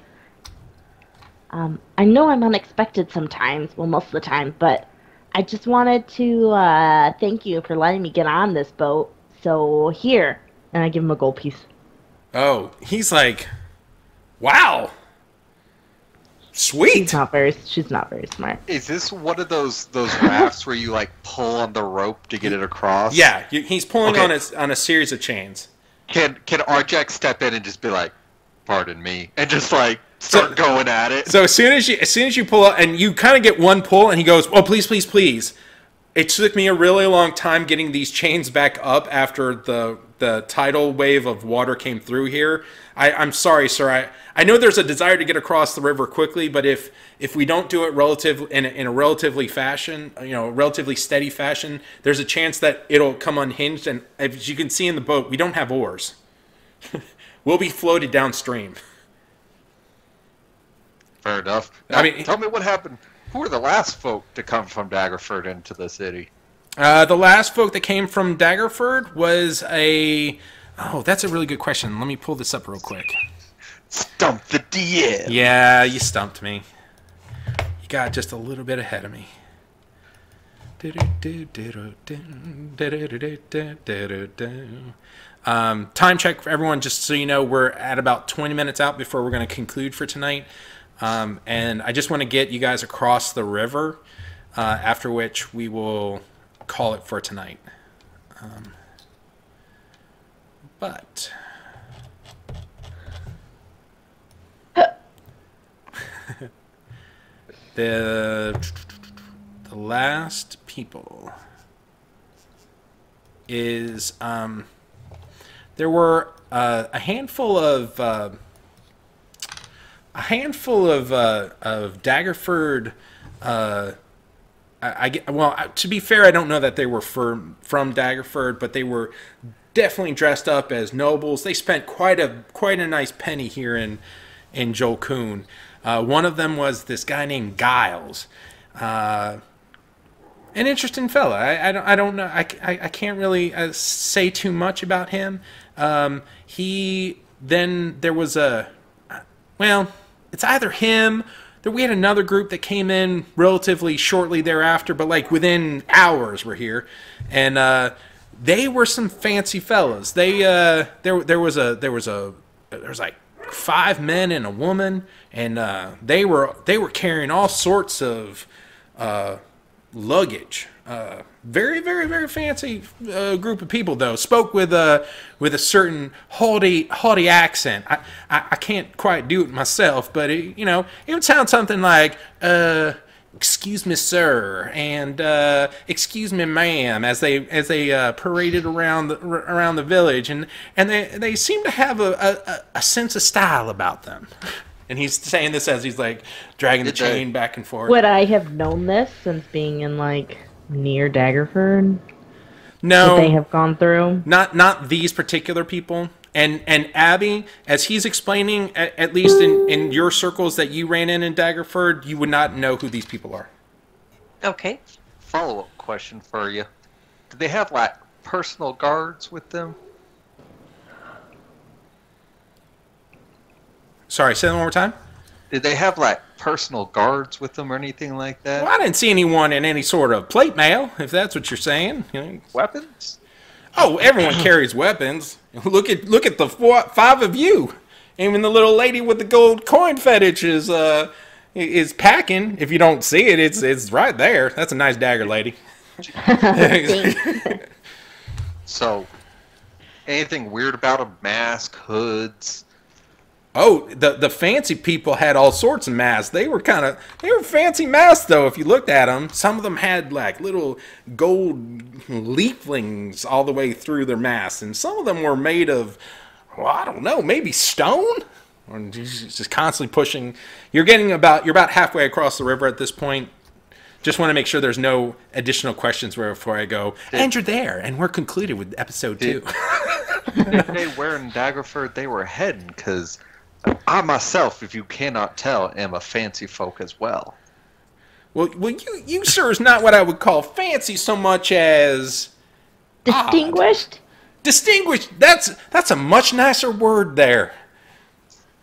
I know I'm unexpected sometimes, well, most of the time, but I just wanted to thank you for letting me get on this boat. So here, and I give him a gold piece. Oh, he's like, wow, sweet. She's not very smart. Is this one of those rafts where you like pull on the rope to get it across? Yeah, he's pulling on a series of chains. Can Arjak step in and just be like, pardon me, and just like start going at it. So as soon as you pull up, and you kind of get one pull, and he goes, "Oh, please, please, please." It took me a really long time getting these chains back up after the tidal wave of water came through here. I'm sorry, sir. I know there's a desire to get across the river quickly, but if we don't do it in a relatively steady fashion, there's a chance that it'll come unhinged. And as you can see in the boat, we don't have oars. We'll be floated downstream. Fair enough. Now, tell me what happened. Who were the last folk to come from Daggerford into the city? The last folk that came from Daggerford was a... Oh, that's a really good question. Let me pull this up real quick. Stump the DM. Yeah, you stumped me. You got just a little bit ahead of me. Time check for everyone, just so you know, we're at about 20 minutes out before we're going to conclude for tonight. And I just want to get you guys across the river, after which we will call it for tonight. But the last people is there were a handful of Daggerford. To be fair, I don't know that they were from Daggerford, but they were definitely dressed up as nobles. They spent quite a nice penny here in Juloun. One of them was this guy named Giles, an interesting fella. I don't know. I can't really say too much about him. There was it's either him. We had another group that came in relatively shortly thereafter, but like within hours we're here, and they were some fancy fellas. There was like 5 men and a woman, and they were carrying all sorts of luggage. Very, very, very fancy group of people, though. Spoke with a certain haughty accent. I can't quite do it myself, but it would sound something like, "Excuse me, sir," and "Excuse me, ma'am," as they paraded around the village, and they seem to have a sense of style about them. And he's saying this as he's like dragging the chain back and forth. Would I have known this since being in like near Daggerford? No, would they have gone through? Not these particular people. And Abby, as he's explaining, at least in your circles that you ran in Daggerford, you would not know who these people are. Okay. Follow-up question for you. Do they have like personal guards with them? Sorry, say that one more time. Did they have like personal guards with them or anything like that? Well, I didn't see anyone in any sort of plate mail, if that's what you're saying. Weapons? Oh, everyone carries weapons. Look at the 5 of you. Even the little lady with the gold coin fetish is packing. If you don't see it, it's right there. That's a nice dagger, lady. So, anything weird about a mask, hoods? Oh, the fancy people had all sorts of masks. They were fancy masks, though, if you looked at them. Some of them had like little gold leaflings all the way through their masks, and some of them were made of, well, I don't know, maybe stone? Or just constantly pushing. You're about halfway across the river at this point. Just want to make sure there's no additional questions before I go, and you're there, and we're concluded with episode 2. They were in Daggerford, they were heading, because I myself, if you cannot tell, am a fancy folk as well. Well, you sir, is not what I would call fancy so much as distinguished. Odd. Distinguished. That's a much nicer word there.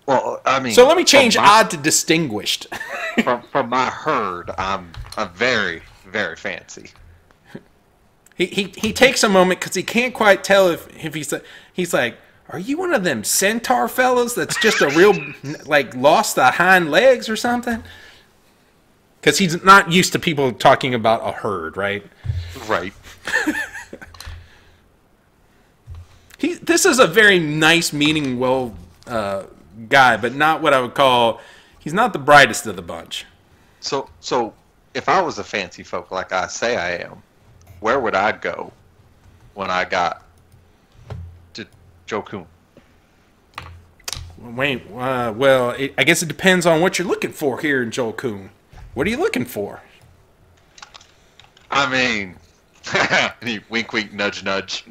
Well, I mean. So let me change odd to distinguished. from my herd, I'm very, very fancy. He takes a moment because he can't quite tell if he's like, are you one of them centaur fellas that's just a real, like, lost the hind legs or something? Because he's not used to people talking about a herd, right? Right. This is a very nice, meaning, guy, but not what I would call. He's not the brightest of the bunch. So if I was a fancy folk like I say I am, where would I go when I got to Juloun? Wait, well, I guess it depends on what you're looking for here in Juloun. What are you looking for? I mean, any wink, wink, nudge, nudge.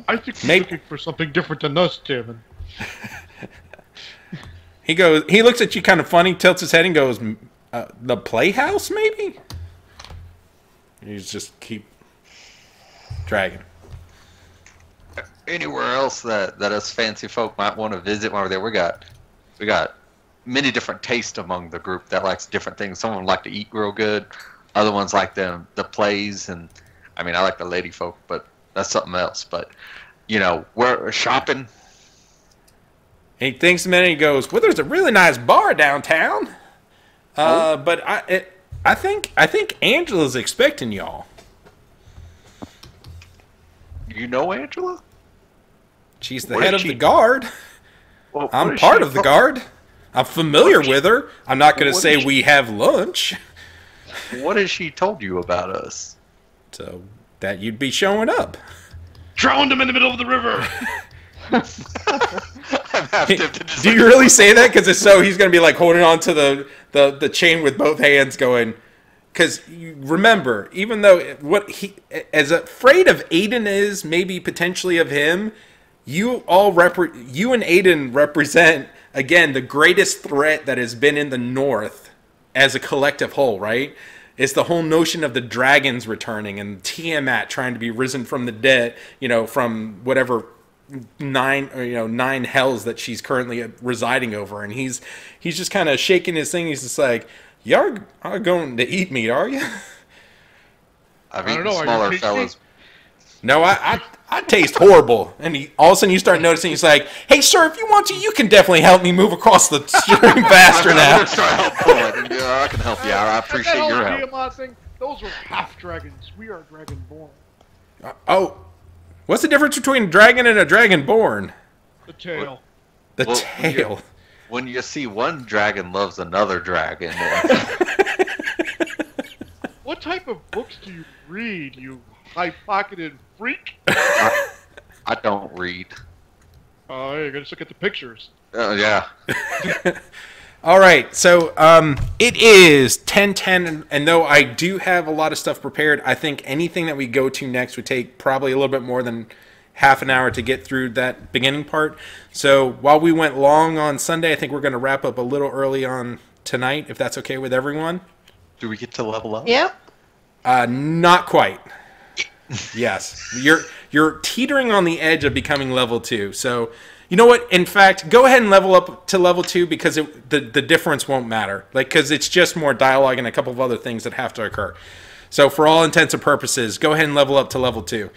I think you're looking for something different than us, Damon. He looks at you kind of funny, tilts his head and goes, the playhouse, maybe? You just keep dragging. Anywhere else that us fancy folk might want to visit while we're there, we got many different tastes among the group that likes different things. Some of them like to eat real good. Other ones like the plays, and I mean, I like the lady folk, but that's something else. But you know, we're shopping. He thinks a minute. He goes, "Well, there's a really nice bar downtown, but I think Angela's expecting y'all." You know Angela? She's the head of the guard. Well, I'm part of the guard. I'm familiar with her. I'm not going to say we have lunch. What has she told you about us? So that you'd be showing up. Drowned him in the middle of the river. I'm half tempted to Do you really say that? Because if so, he's going to be like holding on to the chain with both hands going. Because remember, even though what he as afraid of Aiden is, maybe potentially of him, you and Aiden represent, again, the greatest threat that has been in the North as a collective whole, right? It's the whole notion of the dragons returning and Tiamat trying to be risen from the dead, from whatever nine hells that she's currently residing over. And he's just kind of shaking his thing. He's just like, "Y'all are going to eat me, are you?" I've eaten smaller fellas. No, I taste horrible. And all of a sudden you start noticing, he's like, "Hey, sir, if you want to, you can definitely help me move across the stream faster now." I'm going to try to help pull it. I can help you out. I appreciate your help. Thing, those are half dragons. We are dragonborn. What's the difference between a dragon and a dragonborn? The tail. The tail. When you see one dragon loves another dragon. What type of books do you read, you high-pocketed freak? I don't read. Oh, you're gonna look at the pictures. Yeah. All right, so it is 10:10, and though I do have a lot of stuff prepared, I think anything that we go to next would take probably a little bit more than half an hour to get through that beginning part. So while we went long on Sunday, I think we're going to wrap up a little early on tonight, if that's okay with everyone. Do we get to level up? Yep. Not quite. Yes, you're teetering on the edge of becoming level 2. So, you know what? In fact, go ahead and level up to level 2 because the difference won't matter. Because it's just more dialogue and a couple of other things that have to occur. So for all intents and purposes, go ahead and level up to level 2.